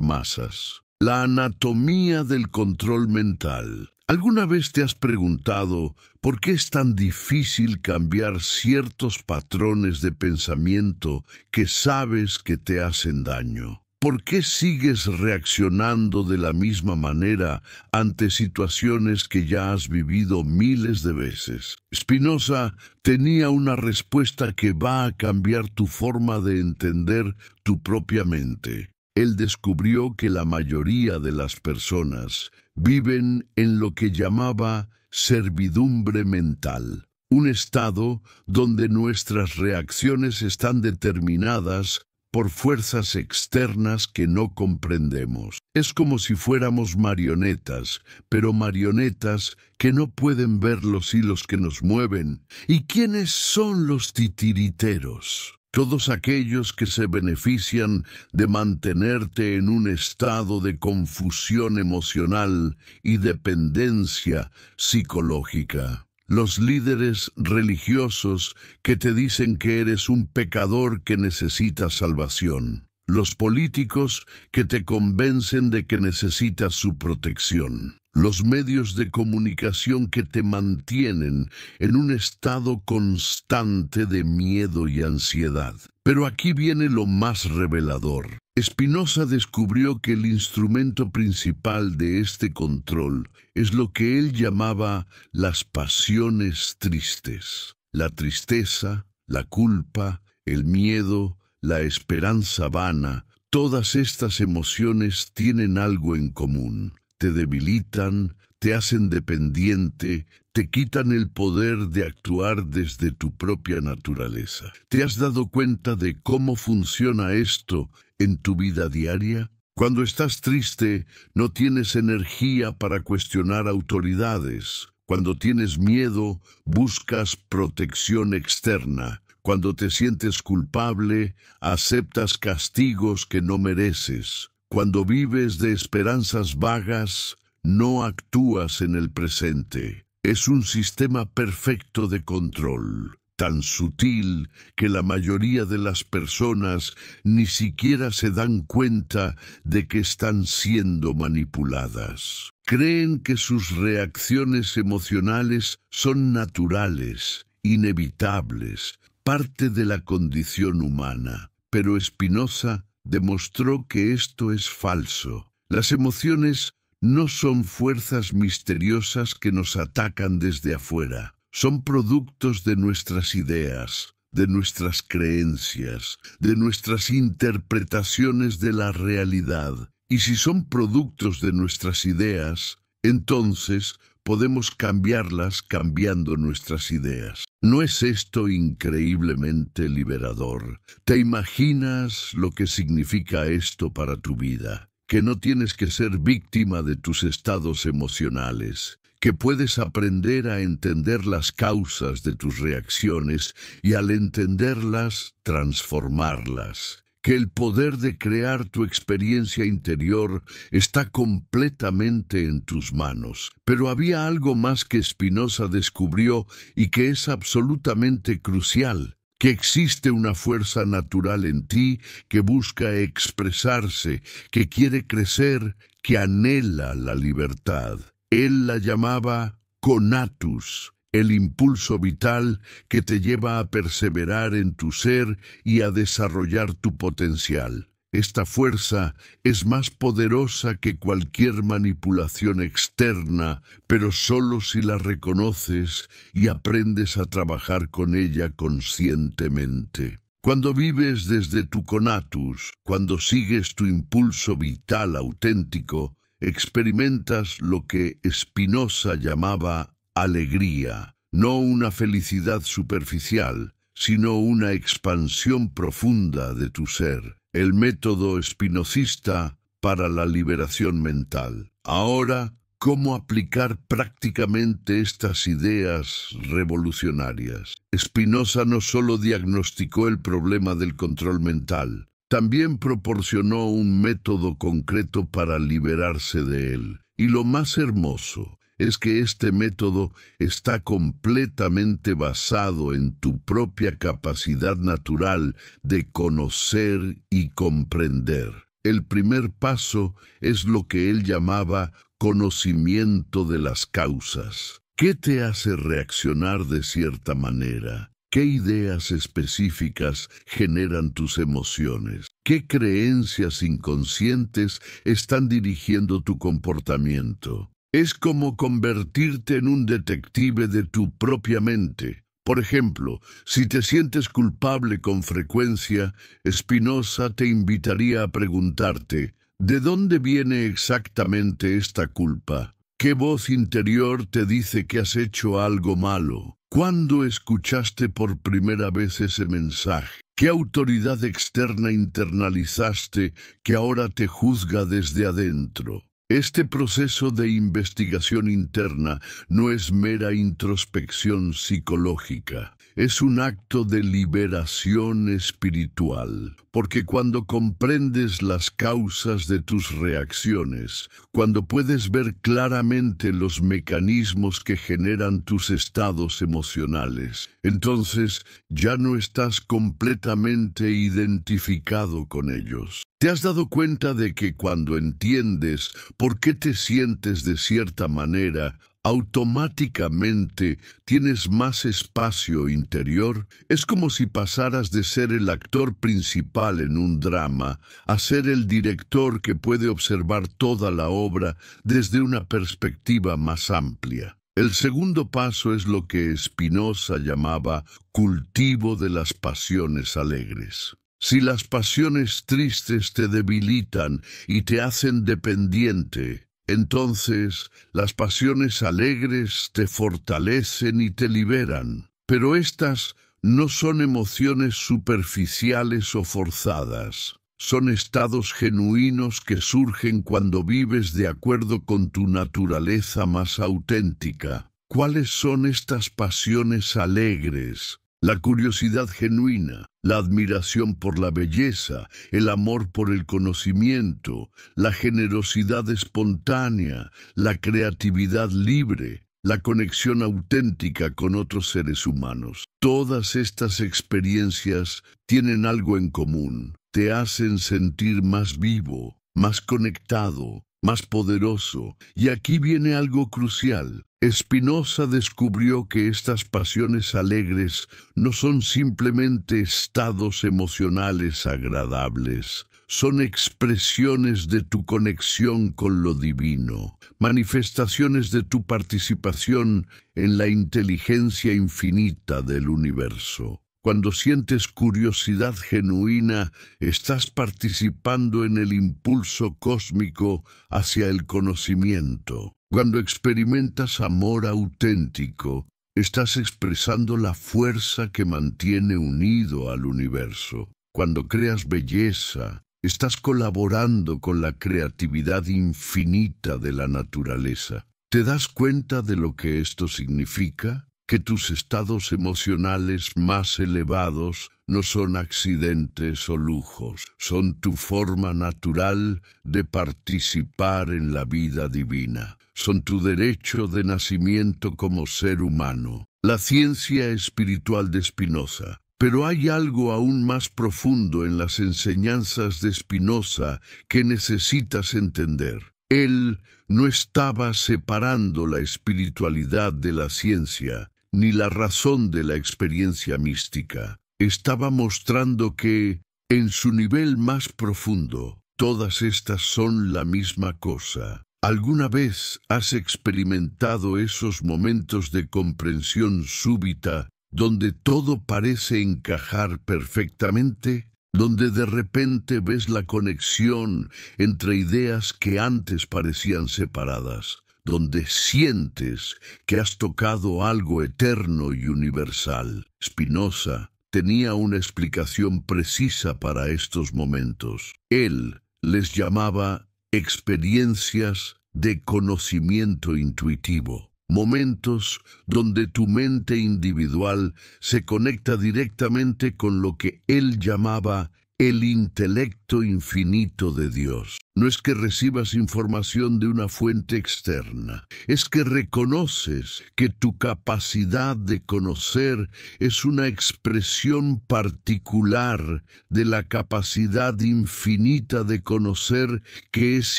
masas. La anatomía del control mental. ¿Alguna vez te has preguntado por qué es tan difícil cambiar ciertos patrones de pensamiento que sabes que te hacen daño? ¿Por qué sigues reaccionando de la misma manera ante situaciones que ya has vivido miles de veces? Spinoza tenía una respuesta que va a cambiar tu forma de entender tu propia mente. Él descubrió que la mayoría de las personas viven en lo que llamaba servidumbre mental, un estado donde nuestras reacciones están determinadas por fuerzas externas que no comprendemos. Es como si fuéramos marionetas, pero marionetas que no pueden ver los hilos que nos mueven. ¿Y quiénes son los titiriteros? Todos aquellos que se benefician de mantenerte en un estado de confusión emocional y dependencia psicológica. Los líderes religiosos que te dicen que eres un pecador que necesita salvación. Los políticos que te convencen de que necesitas su protección. Los medios de comunicación que te mantienen en un estado constante de miedo y ansiedad. Pero aquí viene lo más revelador. Spinoza descubrió que el instrumento principal de este control es lo que él llamaba las pasiones tristes. La tristeza, la culpa, el miedo, la esperanza vana, todas estas emociones tienen algo en común. Te debilitan, te hacen dependiente, te quitan el poder de actuar desde tu propia naturaleza. ¿Te has dado cuenta de cómo funciona esto en tu vida diaria? Cuando estás triste, no tienes energía para cuestionar autoridades. Cuando tienes miedo, buscas protección externa. Cuando te sientes culpable, aceptas castigos que no mereces. Cuando vives de esperanzas vagas, no actúas en el presente. Es un sistema perfecto de control, tan sutil que la mayoría de las personas ni siquiera se dan cuenta de que están siendo manipuladas. Creen que sus reacciones emocionales son naturales, inevitables, parte de la condición humana. Pero Spinoza demostró que esto es falso. Las emociones no son fuerzas misteriosas que nos atacan desde afuera. Son productos de nuestras ideas, de nuestras creencias, de nuestras interpretaciones de la realidad. Y si son productos de nuestras ideas, entonces podemos cambiarlas cambiando nuestras ideas. ¿No es esto increíblemente liberador? ¿Te imaginas lo que significa esto para tu vida? Que no tienes que ser víctima de tus estados emocionales, que puedes aprender a entender las causas de tus reacciones y al entenderlas, transformarlas. Que el poder de crear tu experiencia interior está completamente en tus manos. Pero había algo más que Spinoza descubrió y que es absolutamente crucial, que existe una fuerza natural en ti que busca expresarse, que quiere crecer, que anhela la libertad. Él la llamaba conatus, el impulso vital que te lleva a perseverar en tu ser y a desarrollar tu potencial. Esta fuerza es más poderosa que cualquier manipulación externa, pero solo si la reconoces y aprendes a trabajar con ella conscientemente. Cuando vives desde tu conatus, cuando sigues tu impulso vital auténtico, experimentas lo que Spinoza llamaba alegría, no una felicidad superficial, sino una expansión profunda de tu ser. El método spinozista para la liberación mental. Ahora, ¿cómo aplicar prácticamente estas ideas revolucionarias? Spinoza no solo diagnosticó el problema del control mental, también proporcionó un método concreto para liberarse de él. Y lo más hermoso es que este método está completamente basado en tu propia capacidad natural de conocer y comprender. El primer paso es lo que él llamaba conocimiento de las causas. ¿Qué te hace reaccionar de cierta manera? ¿Qué ideas específicas generan tus emociones? ¿Qué creencias inconscientes están dirigiendo tu comportamiento? Es como convertirte en un detective de tu propia mente. Por ejemplo, si te sientes culpable con frecuencia, Spinoza te invitaría a preguntarte, ¿de dónde viene exactamente esta culpa? ¿Qué voz interior te dice que has hecho algo malo? ¿Cuándo escuchaste por primera vez ese mensaje? ¿Qué autoridad externa internalizaste que ahora te juzga desde adentro? Este proceso de investigación interna no es mera introspección psicológica, es un acto de liberación espiritual, porque cuando comprendes las causas de tus reacciones, cuando puedes ver claramente los mecanismos que generan tus estados emocionales, entonces ya no estás completamente identificado con ellos. ¿Te has dado cuenta de que cuando entiendes por qué te sientes de cierta manera, automáticamente tienes más espacio interior? Es como si pasaras de ser el actor principal en un drama a ser el director que puede observar toda la obra desde una perspectiva más amplia. El segundo paso es lo que Spinoza llamaba cultivo de las pasiones alegres. Si las pasiones tristes te debilitan y te hacen dependiente, entonces las pasiones alegres te fortalecen y te liberan. Pero estas no son emociones superficiales o forzadas. Son estados genuinos que surgen cuando vives de acuerdo con tu naturaleza más auténtica. ¿Cuáles son estas pasiones alegres? La curiosidad genuina, la admiración por la belleza, el amor por el conocimiento, la generosidad espontánea, la creatividad libre, la conexión auténtica con otros seres humanos. Todas estas experiencias tienen algo en común. Te hacen sentir más vivo, más conectado, más poderoso. Y aquí viene algo crucial. Spinoza descubrió que estas pasiones alegres no son simplemente estados emocionales agradables, son expresiones de tu conexión con lo divino, manifestaciones de tu participación en la inteligencia infinita del universo. Cuando sientes curiosidad genuina, estás participando en el impulso cósmico hacia el conocimiento. Cuando experimentas amor auténtico, estás expresando la fuerza que mantiene unido al universo. Cuando creas belleza, estás colaborando con la creatividad infinita de la naturaleza. ¿Te das cuenta de lo que esto significa? Que tus estados emocionales más elevados no son accidentes o lujos, son tu forma natural de participar en la vida divina. Son tu derecho de nacimiento como ser humano. La ciencia espiritual de Spinoza. Pero hay algo aún más profundo en las enseñanzas de Spinoza que necesitas entender. Él no estaba separando la espiritualidad de la ciencia, ni la razón de la experiencia mística. Estaba mostrando que, en su nivel más profundo, todas estas son la misma cosa. ¿Alguna vez has experimentado esos momentos de comprensión súbita donde todo parece encajar perfectamente? Donde de repente ves la conexión entre ideas que antes parecían separadas, donde sientes que has tocado algo eterno y universal. Spinoza tenía una explicación precisa para estos momentos. Él les llamaba experiencias de conocimiento intuitivo, momentos donde tu mente individual se conecta directamente con lo que él llamaba el intelecto infinito de Dios. No es que recibas información de una fuente externa, es que reconoces que tu capacidad de conocer es una expresión particular de la capacidad infinita de conocer que es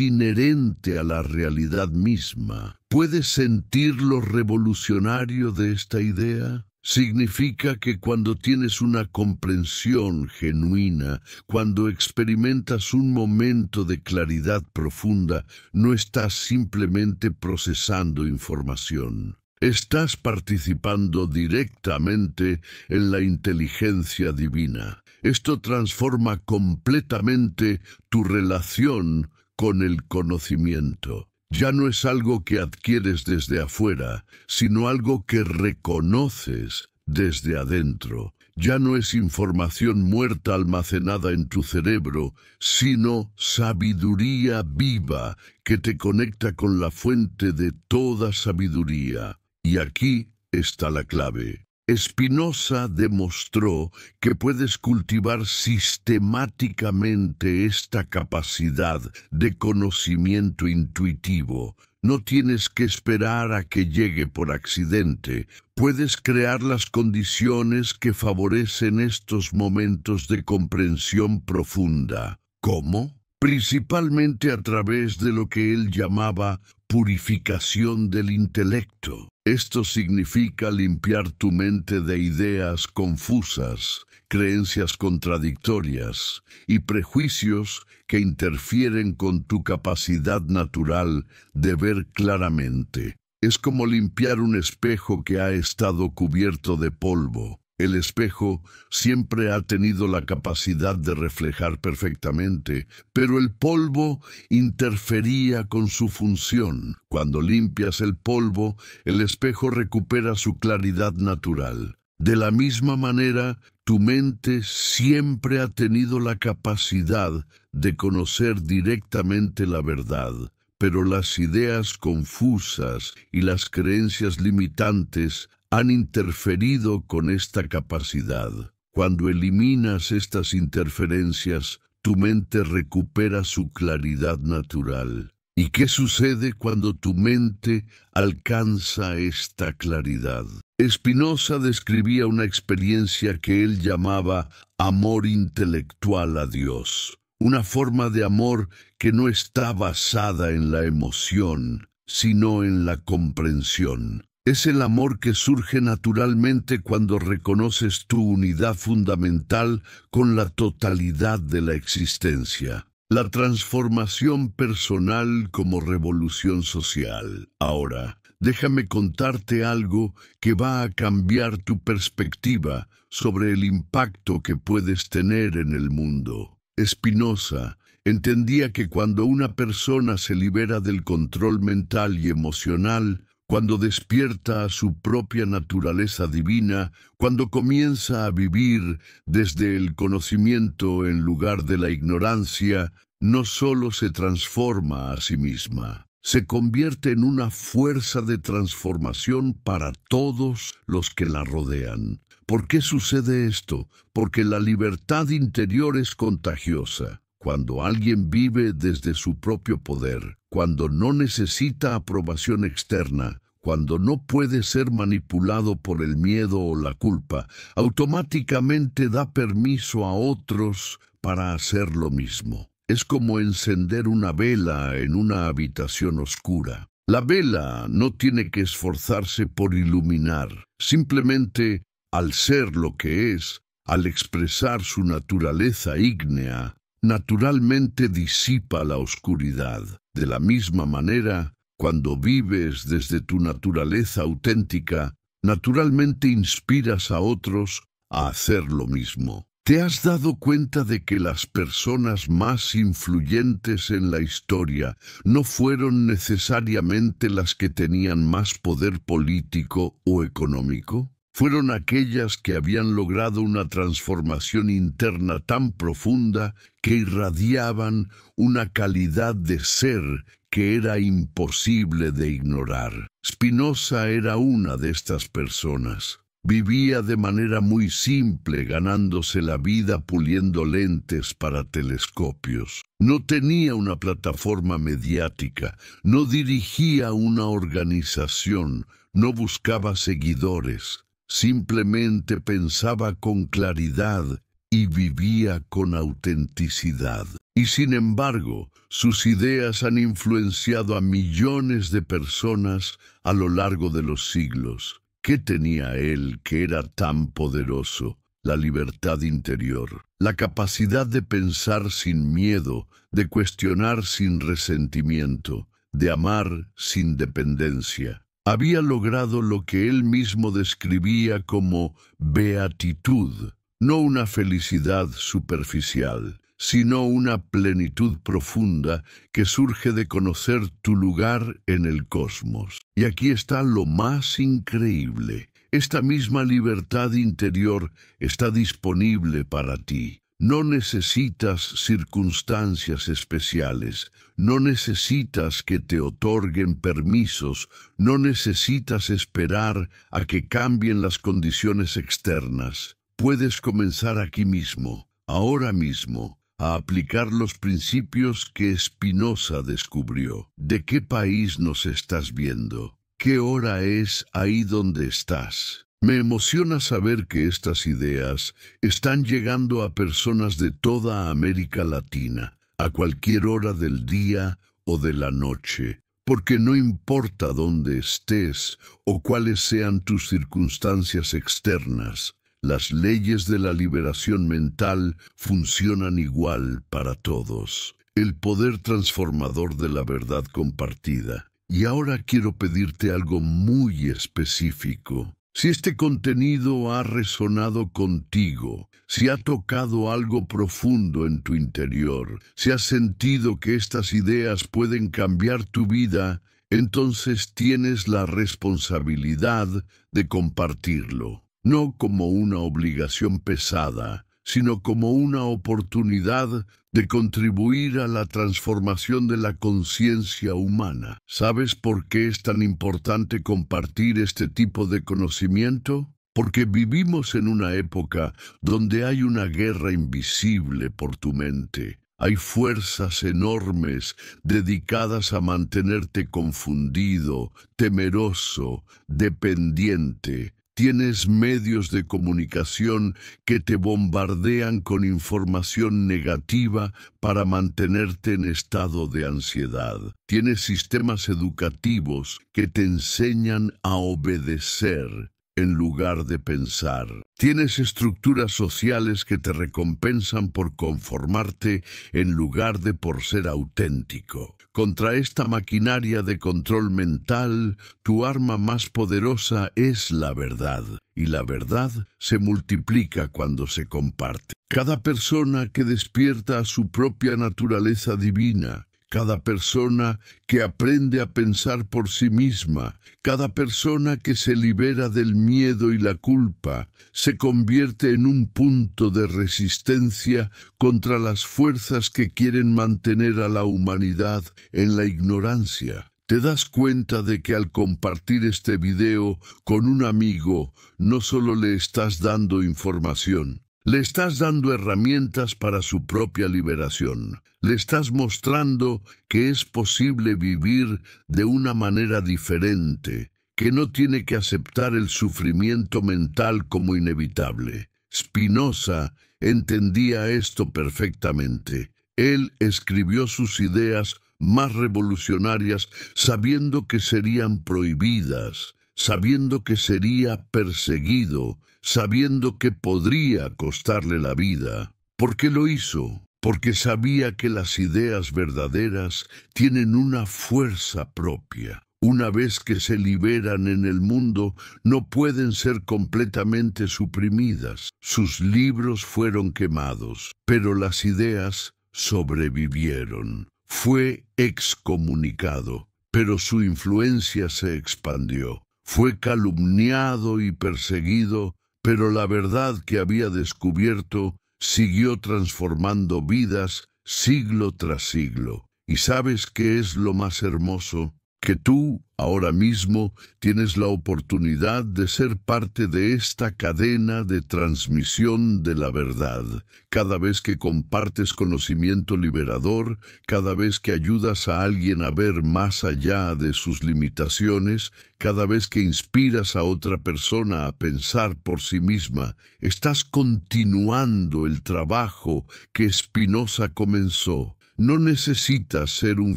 inherente a la realidad misma. ¿Puedes sentir lo revolucionario de esta idea? Significa que cuando tienes una comprensión genuina, cuando experimentas un momento de claridad profunda, no estás simplemente procesando información. Estás participando directamente en la inteligencia divina. Esto transforma completamente tu relación con el conocimiento. Ya no es algo que adquieres desde afuera, sino algo que reconoces desde adentro. Ya no es información muerta almacenada en tu cerebro, sino sabiduría viva que te conecta con la fuente de toda sabiduría. Y aquí está la clave. Spinoza demostró que puedes cultivar sistemáticamente esta capacidad de conocimiento intuitivo. No tienes que esperar a que llegue por accidente. Puedes crear las condiciones que favorecen estos momentos de comprensión profunda. ¿Cómo? Principalmente a través de lo que él llamaba purificación del intelecto. Esto significa limpiar tu mente de ideas confusas, creencias contradictorias y prejuicios que interfieren con tu capacidad natural de ver claramente. Es como limpiar un espejo que ha estado cubierto de polvo. El espejo siempre ha tenido la capacidad de reflejar perfectamente, pero el polvo interfería con su función. Cuando limpias el polvo, el espejo recupera su claridad natural. De la misma manera, tu mente siempre ha tenido la capacidad de conocer directamente la verdad. Pero las ideas confusas y las creencias limitantes han interferido con esta capacidad. Cuando eliminas estas interferencias, tu mente recupera su claridad natural. ¿Y qué sucede cuando tu mente alcanza esta claridad? Spinoza describía una experiencia que él llamaba amor intelectual a Dios. Una forma de amor que no está basada en la emoción, sino en la comprensión. Es el amor que surge naturalmente cuando reconoces tu unidad fundamental con la totalidad de la existencia. La transformación personal como revolución social. Ahora, déjame contarte algo que va a cambiar tu perspectiva sobre el impacto que puedes tener en el mundo. Spinoza entendía que cuando una persona se libera del control mental y emocional, cuando despierta a su propia naturaleza divina, cuando comienza a vivir desde el conocimiento en lugar de la ignorancia, no solo se transforma a sí misma, se convierte en una fuerza de transformación para todos los que la rodean. ¿Por qué sucede esto? Porque la libertad interior es contagiosa. Cuando alguien vive desde su propio poder, cuando no necesita aprobación externa, cuando no puede ser manipulado por el miedo o la culpa, automáticamente da permiso a otros para hacer lo mismo. Es como encender una vela en una habitación oscura. La vela no tiene que esforzarse por iluminar. Simplemente, al ser lo que es, al expresar su naturaleza ígnea, naturalmente disipa la oscuridad. De la misma manera, cuando vives desde tu naturaleza auténtica, naturalmente inspiras a otros a hacer lo mismo. ¿Te has dado cuenta de que las personas más influyentes en la historia no fueron necesariamente las que tenían más poder político o económico? fueron aquellas que habían logrado una transformación interna tan profunda que irradiaban una calidad de ser que era imposible de ignorar. Spinoza era una de estas personas. Vivía de manera muy simple, ganándose la vida puliendo lentes para telescopios. No tenía una plataforma mediática, no dirigía una organización, no buscaba seguidores. Simplemente pensaba con claridad y vivía con autenticidad. Y sin embargo, sus ideas han influenciado a millones de personas a lo largo de los siglos. ¿Qué tenía él que era tan poderoso? La libertad interior, la capacidad de pensar sin miedo, de cuestionar sin resentimiento, de amar sin dependencia. Había logrado lo que él mismo describía como beatitud, no una felicidad superficial, sino una plenitud profunda que surge de conocer tu lugar en el cosmos. Y aquí está lo más increíble. Esta misma libertad interior está disponible para ti. No necesitas circunstancias especiales, no necesitas que te otorguen permisos, no necesitas esperar a que cambien las condiciones externas. Puedes comenzar aquí mismo, ahora mismo, a aplicar los principios que Spinoza descubrió. ¿De qué país nos estás viendo? ¿Qué hora es ahí donde estás? Me emociona saber que estas ideas están llegando a personas de toda América Latina, a cualquier hora del día o de la noche, porque no importa dónde estés o cuáles sean tus circunstancias externas, las leyes de la liberación mental funcionan igual para todos. El poder transformador de la verdad compartida. Y ahora quiero pedirte algo muy específico. Si este contenido ha resonado contigo, si ha tocado algo profundo en tu interior, si has sentido que estas ideas pueden cambiar tu vida, entonces tienes la responsabilidad de compartirlo. No como una obligación pesada, sino como una oportunidad de contribuir a la transformación de la conciencia humana. ¿Sabes por qué es tan importante compartir este tipo de conocimiento? Porque vivimos en una época donde hay una guerra invisible por tu mente. Hay fuerzas enormes dedicadas a mantenerte confundido, temeroso, dependiente. Tienes medios de comunicación que te bombardean con información negativa para mantenerte en estado de ansiedad. Tienes sistemas educativos que te enseñan a obedecer en lugar de pensar. Tienes estructuras sociales que te recompensan por conformarte en lugar de por ser auténtico. Contra esta maquinaria de control mental, tu arma más poderosa es la verdad, y la verdad se multiplica cuando se comparte. Cada persona que despierta a su propia naturaleza divina, cada persona que aprende a pensar por sí misma, cada persona que se libera del miedo y la culpa, se convierte en un punto de resistencia contra las fuerzas que quieren mantener a la humanidad en la ignorancia. ¿Te das cuenta de que al compartir este video con un amigo, no solo le estás dando información, le estás dando herramientas para su propia liberación? Le estás mostrando que es posible vivir de una manera diferente, que no tiene que aceptar el sufrimiento mental como inevitable. Spinoza entendía esto perfectamente. Él escribió sus ideas más revolucionarias sabiendo que serían prohibidas, sabiendo que sería perseguido, sabiendo que podría costarle la vida. ¿Por qué lo hizo? Porque sabía que las ideas verdaderas tienen una fuerza propia. Una vez que se liberan en el mundo, no pueden ser completamente suprimidas. Sus libros fueron quemados, pero las ideas sobrevivieron. Fue excomunicado, pero su influencia se expandió. Fue calumniado y perseguido, pero la verdad que había descubierto siguió transformando vidas siglo tras siglo. ¿Y sabes qué es lo más hermoso? Que tú, ahora mismo, tienes la oportunidad de ser parte de esta cadena de transmisión de la verdad. Cada vez que compartes conocimiento liberador, cada vez que ayudas a alguien a ver más allá de sus limitaciones, cada vez que inspiras a otra persona a pensar por sí misma, estás continuando el trabajo que Spinoza comenzó. No necesitas ser un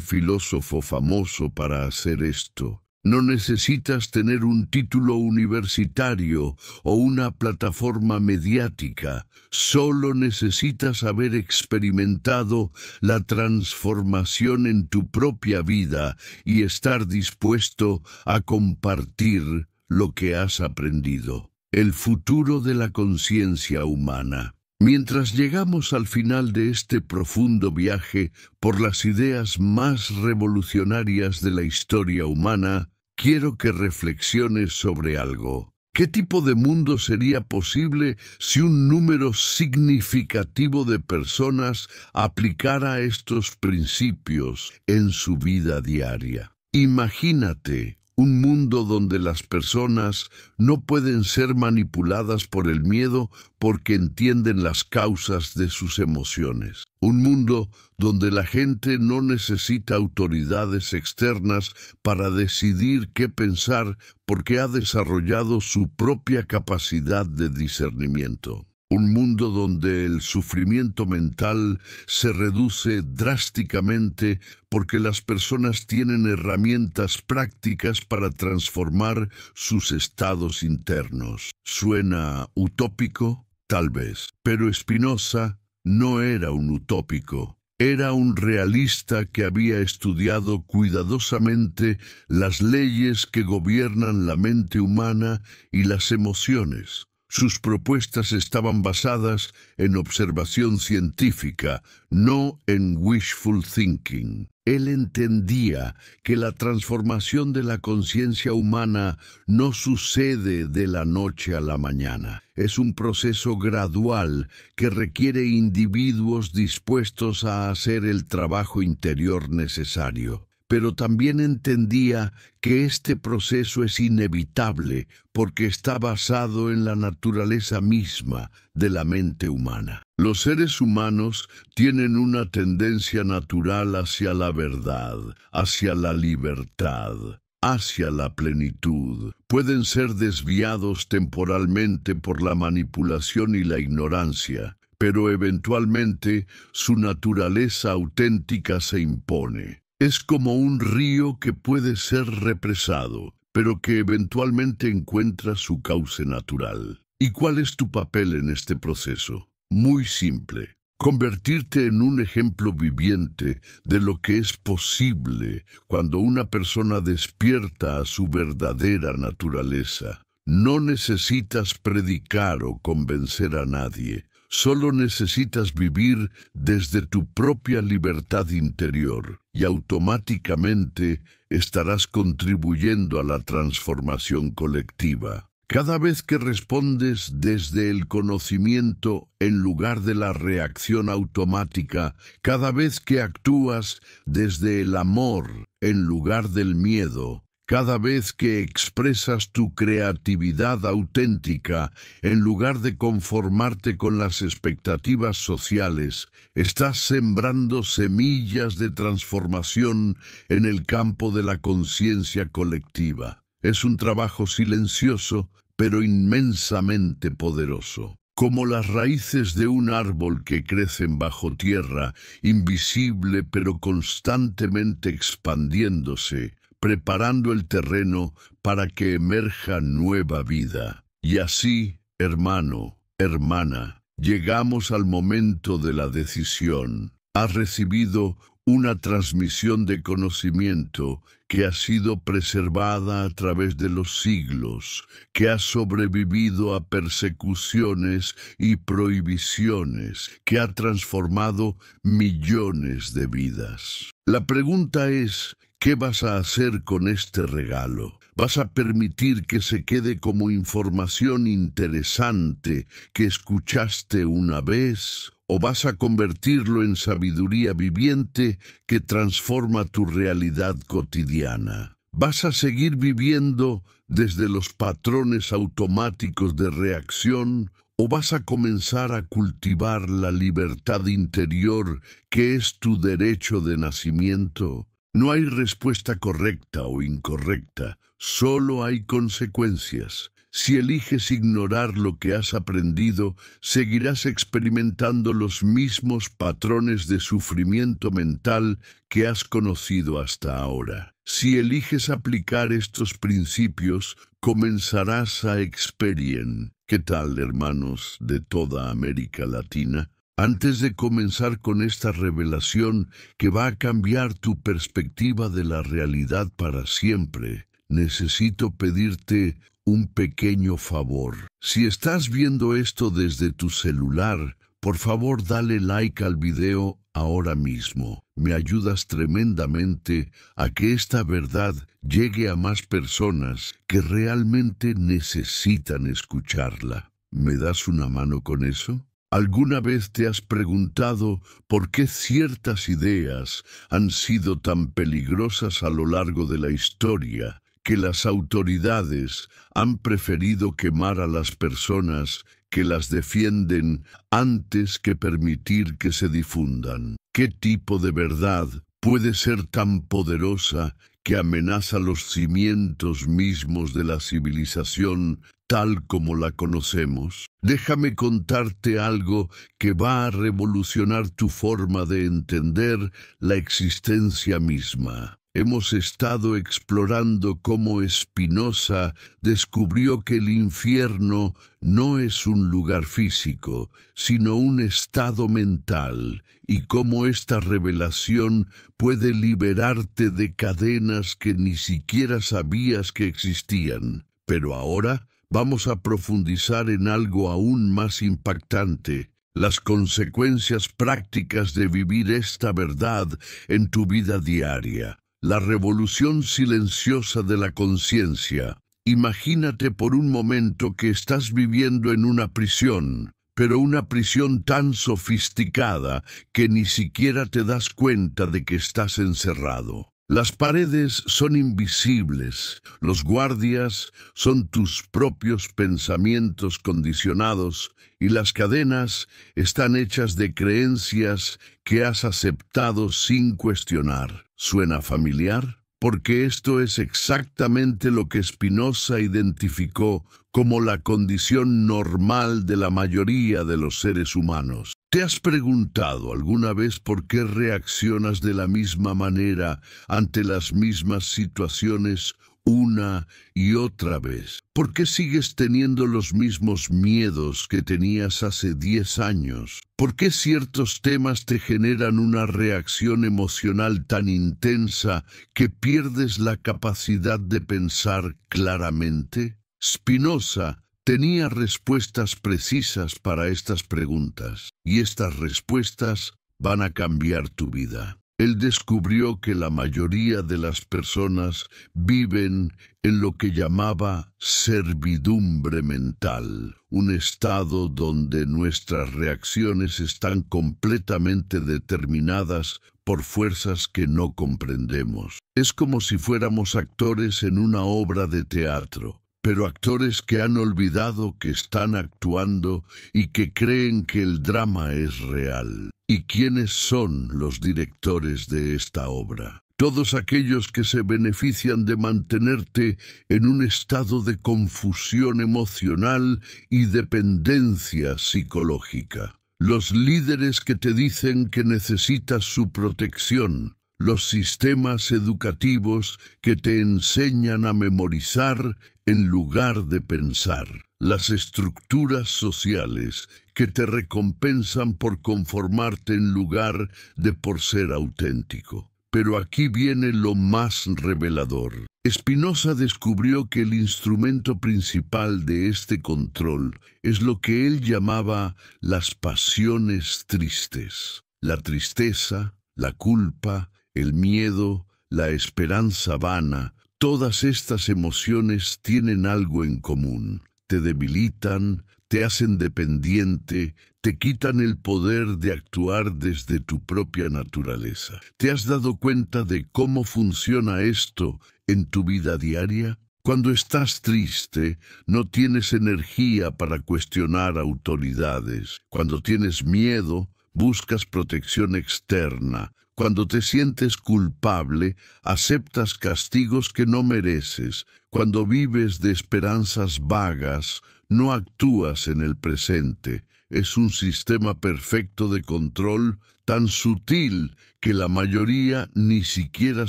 filósofo famoso para hacer esto. No necesitas tener un título universitario o una plataforma mediática. Solo necesitas haber experimentado la transformación en tu propia vida y estar dispuesto a compartir lo que has aprendido. El futuro de la conciencia humana. Mientras llegamos al final de este profundo viaje por las ideas más revolucionarias de la historia humana, quiero que reflexiones sobre algo. ¿Qué tipo de mundo sería posible si un número significativo de personas aplicara estos principios en su vida diaria? Imagínate un mundo donde las personas no pueden ser manipuladas por el miedo porque entienden las causas de sus emociones. Un mundo donde la gente no necesita autoridades externas para decidir qué pensar porque ha desarrollado su propia capacidad de discernimiento. Un mundo donde el sufrimiento mental se reduce drásticamente porque las personas tienen herramientas prácticas para transformar sus estados internos. ¿Suena utópico? Tal vez. Pero Spinoza no era un utópico. Era un realista que había estudiado cuidadosamente las leyes que gobiernan la mente humana y las emociones. Sus propuestas estaban basadas en observación científica, no en wishful thinking. Él entendía que la transformación de la conciencia humana no sucede de la noche a la mañana. Es un proceso gradual que requiere individuos dispuestos a hacer el trabajo interior necesario. Pero también entendía que este proceso es inevitable porque está basado en la naturaleza misma de la mente humana. Los seres humanos tienen una tendencia natural hacia la verdad, hacia la libertad, hacia la plenitud. Pueden ser desviados temporalmente por la manipulación y la ignorancia, pero eventualmente su naturaleza auténtica se impone. Es como un río que puede ser represado, pero que eventualmente encuentra su cauce natural. ¿Y cuál es tu papel en este proceso? Muy simple. Convertirte en un ejemplo viviente de lo que es posible cuando una persona despierta a su verdadera naturaleza. No necesitas predicar o convencer a nadie. Solo necesitas vivir desde tu propia libertad interior y automáticamente estarás contribuyendo a la transformación colectiva. Cada vez que respondes desde el conocimiento en lugar de la reacción automática, cada vez que actúas desde el amor en lugar del miedo, cada vez que expresas tu creatividad auténtica en lugar de conformarte con las expectativas sociales, estás sembrando semillas de transformación en el campo de la conciencia colectiva. Es un trabajo silencioso, pero inmensamente poderoso. Como las raíces de un árbol que crecen bajo tierra, invisible pero constantemente expandiéndose, preparando el terreno para que emerja nueva vida. Y así, hermano, hermana, llegamos al momento de la decisión. Has recibido una transmisión de conocimiento que ha sido preservada a través de los siglos, que ha sobrevivido a persecuciones y prohibiciones, que ha transformado millones de vidas. La pregunta es, ¿qué vas a hacer con este regalo? ¿Vas a permitir que se quede como información interesante que escuchaste una vez? ¿O vas a convertirlo en sabiduría viviente que transforma tu realidad cotidiana? ¿Vas a seguir viviendo desde los patrones automáticos de reacción? ¿O vas a comenzar a cultivar la libertad interior que es tu derecho de nacimiento? No hay respuesta correcta o incorrecta, solo hay consecuencias. Si eliges ignorar lo que has aprendido, seguirás experimentando los mismos patrones de sufrimiento mental que has conocido hasta ahora. Si eliges aplicar estos principios, comenzarás a experimentar. ¿Qué tal, hermanos de toda América Latina? Antes de comenzar con esta revelación que va a cambiar tu perspectiva de la realidad para siempre, necesito pedirte un pequeño favor. Si estás viendo esto desde tu celular, por favor dale like al video ahora mismo. Me ayudas tremendamente a que esta verdad llegue a más personas que realmente necesitan escucharla. ¿Me das una mano con eso? ¿Alguna vez te has preguntado por qué ciertas ideas han sido tan peligrosas a lo largo de la historia que las autoridades han preferido quemar a las personas que las defienden antes que permitir que se difundan? ¿Qué tipo de verdad puede ser tan poderosa que amenaza los cimientos mismos de la civilización tal como la conocemos? Déjame contarte algo que va a revolucionar tu forma de entender la existencia misma. Hemos estado explorando cómo Spinoza descubrió que el infierno no es un lugar físico, sino un estado mental, y cómo esta revelación puede liberarte de cadenas que ni siquiera sabías que existían. Pero ahora vamos a profundizar en algo aún más impactante: las consecuencias prácticas de vivir esta verdad en tu vida diaria. La revolución silenciosa de la conciencia. Imagínate por un momento que estás viviendo en una prisión, pero una prisión tan sofisticada que ni siquiera te das cuenta de que estás encerrado. Las paredes son invisibles, los guardias son tus propios pensamientos condicionados y las cadenas están hechas de creencias que has aceptado sin cuestionar. ¿Suena familiar? Porque esto es exactamente lo que Spinoza identificó como la condición normal de la mayoría de los seres humanos. ¿Te has preguntado alguna vez por qué reaccionas de la misma manera ante las mismas situaciones una y otra vez? ¿Por qué sigues teniendo los mismos miedos que tenías hace 10 años? ¿Por qué ciertos temas te generan una reacción emocional tan intensa que pierdes la capacidad de pensar claramente? Spinoza tenía respuestas precisas para estas preguntas, y estas respuestas van a cambiar tu vida. Él descubrió que la mayoría de las personas viven en lo que llamaba servidumbre mental, un estado donde nuestras reacciones están completamente determinadas por fuerzas que no comprendemos. Es como si fuéramos actores en una obra de teatro, pero actores que han olvidado que están actuando y que creen que el drama es real. ¿Y quiénes son los directores de esta obra? Todos aquellos que se benefician de mantenerte en un estado de confusión emocional y dependencia psicológica. Los líderes que te dicen que necesitas su protección. Los sistemas educativos que te enseñan a memorizar en lugar de pensar. Las estructuras sociales que te recompensan por conformarte en lugar de por ser auténtico. Pero aquí viene lo más revelador. Spinoza descubrió que el instrumento principal de este control es lo que él llamaba las pasiones tristes. La tristeza, la culpa, el miedo, la esperanza vana, Todas estas emociones tienen algo en común. Te debilitan, te hacen dependiente, te quitan el poder de actuar desde tu propia naturaleza. ¿Te has dado cuenta de cómo funciona esto en tu vida diaria? Cuando estás triste, no tienes energía para cuestionar autoridades. Cuando tienes miedo, buscas protección externa. Cuando te sientes culpable, aceptas castigos que no mereces. Cuando vives de esperanzas vagas, no actúas en el presente. Es un sistema perfecto de control, tan sutil que la mayoría ni siquiera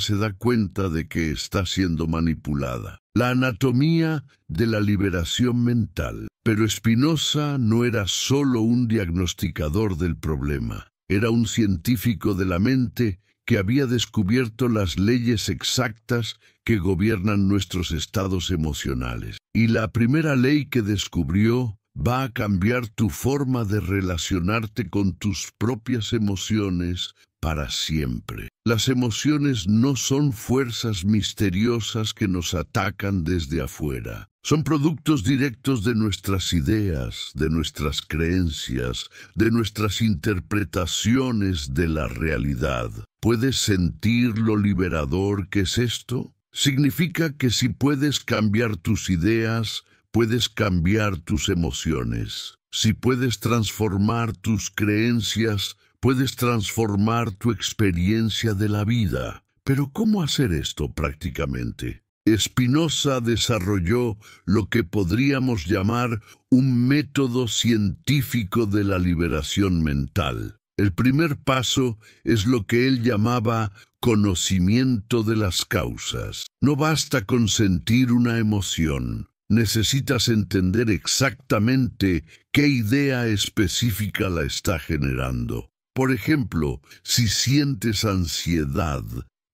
se da cuenta de que está siendo manipulada. La anatomía de la liberación mental. Pero Spinoza no era solo un diagnosticador del problema. Era un científico de la mente que había descubierto las leyes exactas que gobiernan nuestros estados emocionales. Y la primera ley que descubrió va a cambiar tu forma de relacionarte con tus propias emociones para siempre. Las emociones no son fuerzas misteriosas que nos atacan desde afuera. Son productos directos de nuestras ideas, de nuestras creencias, de nuestras interpretaciones de la realidad. ¿Puedes sentir lo liberador que es esto? Significa que si puedes cambiar tus ideas, puedes cambiar tus emociones. Si puedes transformar tus creencias, puedes transformar tu experiencia de la vida. Pero ¿cómo hacer esto prácticamente? Spinoza desarrolló lo que podríamos llamar un método científico de la liberación mental. El primer paso es lo que él llamaba conocimiento de las causas. No basta con sentir una emoción. Necesitas entender exactamente qué idea específica la está generando. Por ejemplo, si sientes ansiedad,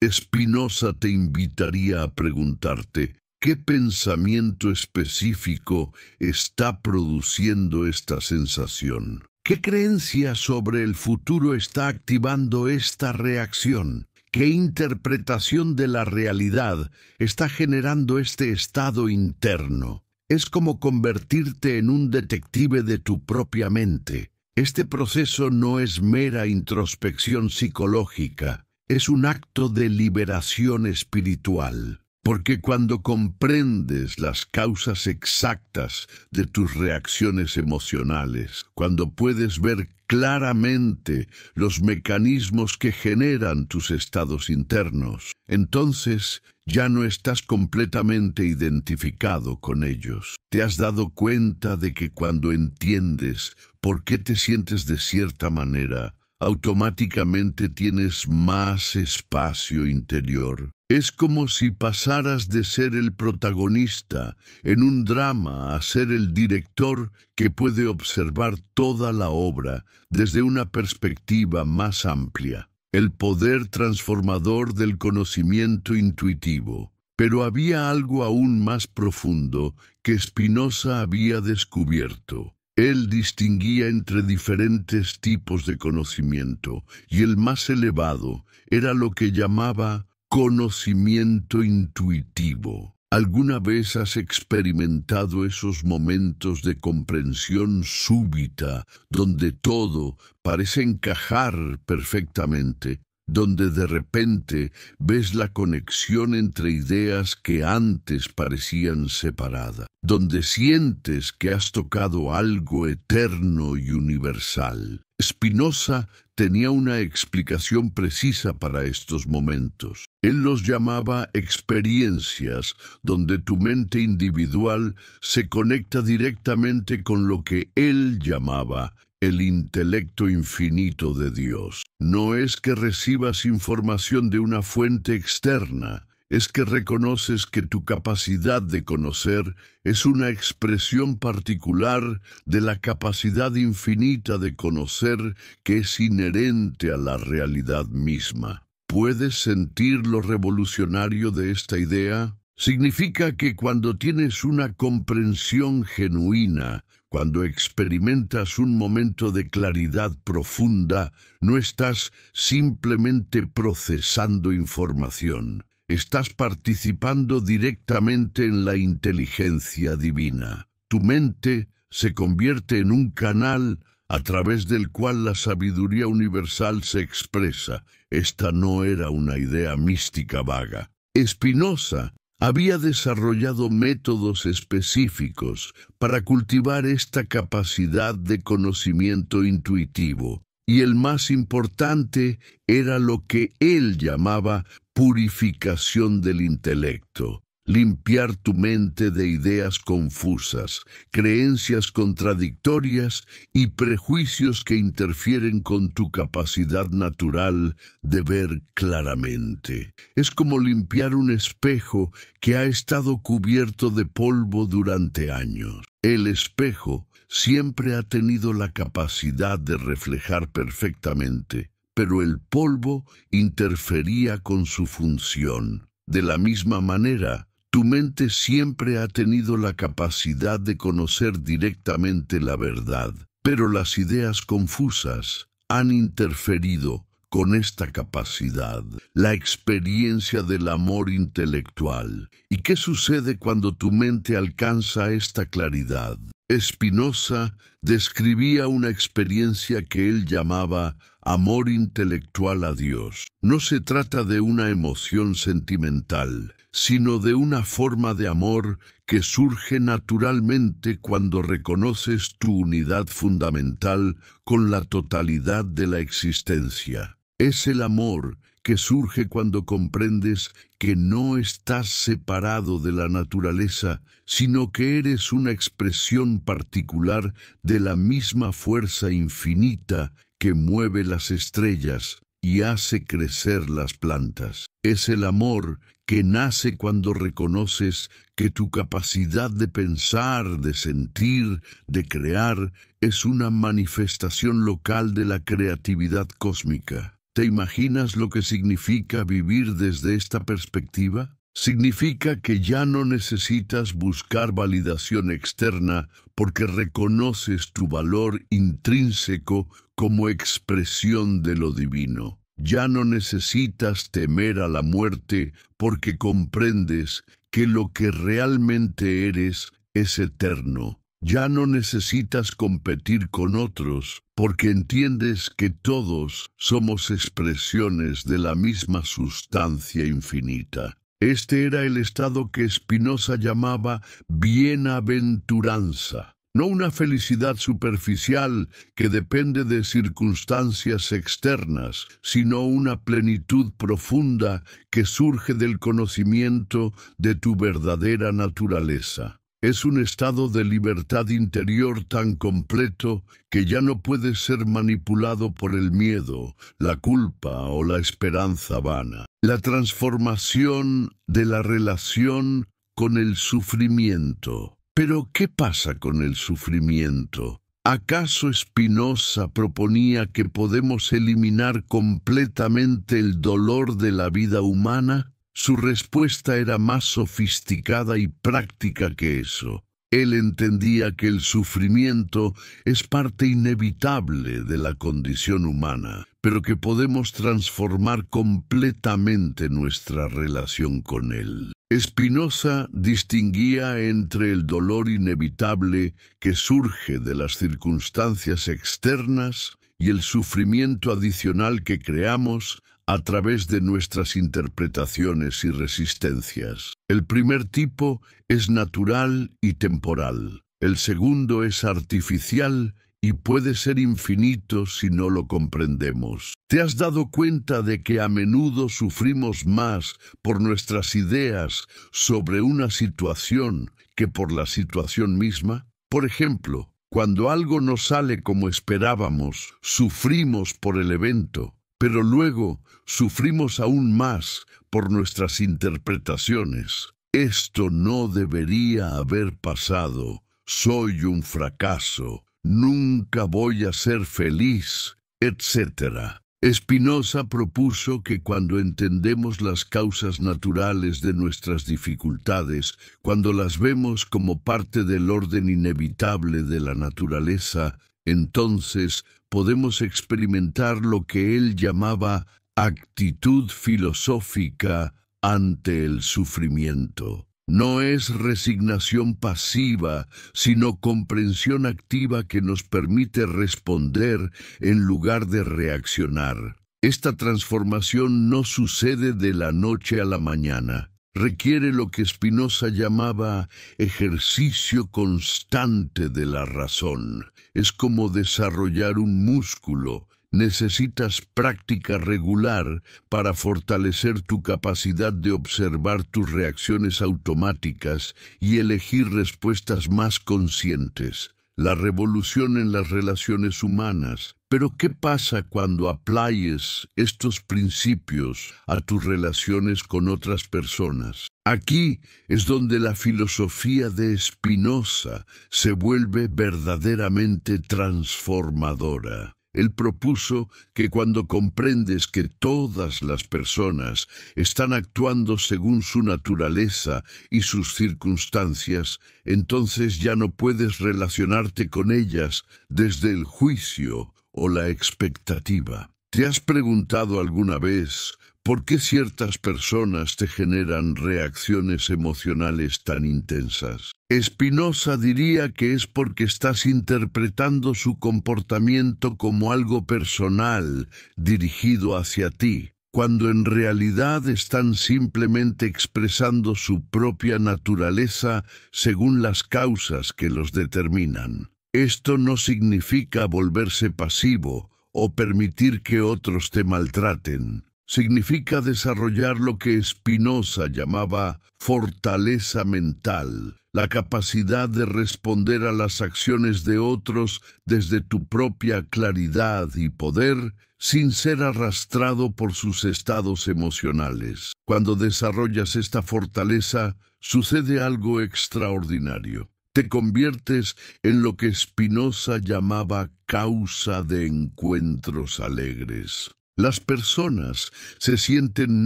Spinoza te invitaría a preguntarte, ¿qué pensamiento específico está produciendo esta sensación? ¿Qué creencia sobre el futuro está activando esta reacción? ¿Qué interpretación de la realidad está generando este estado interno? Es como convertirte en un detective de tu propia mente. Este proceso no es mera introspección psicológica, es un acto de liberación espiritual. Porque cuando comprendes las causas exactas de tus reacciones emocionales, cuando puedes ver claramente los mecanismos que generan tus estados internos, entonces ya no estás completamente identificado con ellos. Te has dado cuenta de que cuando entiendes por qué te sientes de cierta manera, automáticamente tienes más espacio interior. Es como si pasaras de ser el protagonista en un drama a ser el director que puede observar toda la obra desde una perspectiva más amplia. El poder transformador del conocimiento intuitivo. Pero había algo aún más profundo que Spinoza había descubierto. Él distinguía entre diferentes tipos de conocimiento, y el más elevado era lo que llamaba conocimiento intuitivo. ¿Alguna vez has experimentado esos momentos de comprensión súbita, donde todo parece encajar perfectamente, donde de repente ves la conexión entre ideas que antes parecían separadas, donde sientes que has tocado algo eterno y universal? Spinoza tenía una explicación precisa para estos momentos. Él los llamaba experiencias, donde tu mente individual se conecta directamente con lo que él llamaba el intelecto infinito de Dios. No es que recibas información de una fuente externa, es que reconoces que tu capacidad de conocer es una expresión particular de la capacidad infinita de conocer que es inherente a la realidad misma. ¿Puedes sentir lo revolucionario de esta idea? Significa que cuando tienes una comprensión genuina, cuando experimentas un momento de claridad profunda, no estás simplemente procesando información. estás participando directamente en la inteligencia divina. Tu mente se convierte en un canal a través del cual la sabiduría universal se expresa. Esta no era una idea mística vaga. Spinoza había desarrollado métodos específicos para cultivar esta capacidad de conocimiento intuitivo, y el más importante era lo que él llamaba purificación del intelecto. Limpiar tu mente de ideas confusas, creencias contradictorias y prejuicios que interfieren con tu capacidad natural de ver claramente. Es como limpiar un espejo que ha estado cubierto de polvo durante años. El espejo siempre ha tenido la capacidad de reflejar perfectamente, pero el polvo interfería con su función. De la misma manera, tu mente siempre ha tenido la capacidad de conocer directamente la verdad, pero las ideas confusas han interferido con esta capacidad. La experiencia del amor intelectual. ¿Y qué sucede cuando tu mente alcanza esta claridad? Spinoza describía una experiencia que él llamaba amor intelectual a Dios. No se trata de una emoción sentimental, sino de una forma de amor que surge naturalmente cuando reconoces tu unidad fundamental con la totalidad de la existencia. Es el amor que surge cuando comprendes que no estás separado de la naturaleza, sino que eres una expresión particular de la misma fuerza infinita que mueve las estrellas y hace crecer las plantas. Es el amor que nace cuando reconoces que tu capacidad de pensar, de sentir, de crear, es una manifestación local de la creatividad cósmica. ¿Te imaginas lo que significa vivir desde esta perspectiva? Significa que ya no necesitas buscar validación externa porque reconoces tu valor intrínseco como expresión de lo divino. Ya no necesitas temer a la muerte porque comprendes que lo que realmente eres es eterno. Ya no necesitas competir con otros porque entiendes que todos somos expresiones de la misma sustancia infinita. Este era el estado que Spinoza llamaba bienaventuranza. No una felicidad superficial que depende de circunstancias externas, sino una plenitud profunda que surge del conocimiento de tu verdadera naturaleza. Es un estado de libertad interior tan completo que ya no puede ser manipulado por el miedo, la culpa o la esperanza vana. La transformación de la relación con el sufrimiento. Pero, ¿qué pasa con el sufrimiento? ¿Acaso Spinoza proponía que podemos eliminar completamente el dolor de la vida humana? Su respuesta era más sofisticada y práctica que eso. Él entendía que el sufrimiento es parte inevitable de la condición humana, pero que podemos transformar completamente nuestra relación con él. Spinoza distinguía entre el dolor inevitable que surge de las circunstancias externas y el sufrimiento adicional que creamos a través de nuestras interpretaciones y resistencias. El primer tipo es natural y temporal. El segundo es artificial y puede ser infinito si no lo comprendemos. ¿Te has dado cuenta de que a menudo sufrimos más por nuestras ideas sobre una situación que por la situación misma? Por ejemplo, cuando algo no sale como esperábamos, sufrimos por el evento, pero luego sufrimos aún más por nuestras interpretaciones. Esto no debería haber pasado. Soy un fracaso. Nunca voy a ser feliz, etc. Spinoza propuso que cuando entendemos las causas naturales de nuestras dificultades, cuando las vemos como parte del orden inevitable de la naturaleza, entonces podemos experimentar lo que él llamaba actitud filosófica ante el sufrimiento. No es resignación pasiva, sino comprensión activa que nos permite responder en lugar de reaccionar. Esta transformación no sucede de la noche a la mañana. Requiere lo que Spinoza llamaba ejercicio constante de la razón. Es como desarrollar un músculo. Necesitas práctica regular para fortalecer tu capacidad de observar tus reacciones automáticas y elegir respuestas más conscientes. La revolución en las relaciones humanas. Pero ¿qué pasa cuando aplayes estos principios a tus relaciones con otras personas? Aquí es donde la filosofía de Spinoza se vuelve verdaderamente transformadora. Él propuso que cuando comprendes que todas las personas están actuando según su naturaleza y sus circunstancias, entonces ya no puedes relacionarte con ellas desde el juicio o la expectativa. ¿Te has preguntado alguna vez por qué ciertas personas te generan reacciones emocionales tan intensas? Spinoza diría que es porque estás interpretando su comportamiento como algo personal, dirigido hacia ti, cuando en realidad están simplemente expresando su propia naturaleza según las causas que los determinan. Esto no significa volverse pasivo o permitir que otros te maltraten. Significa desarrollar lo que Spinoza llamaba fortaleza mental, la capacidad de responder a las acciones de otros desde tu propia claridad y poder, sin ser arrastrado por sus estados emocionales. Cuando desarrollas esta fortaleza, sucede algo extraordinario. Te conviertes en lo que Spinoza llamaba causa de encuentros alegres. Las personas se sienten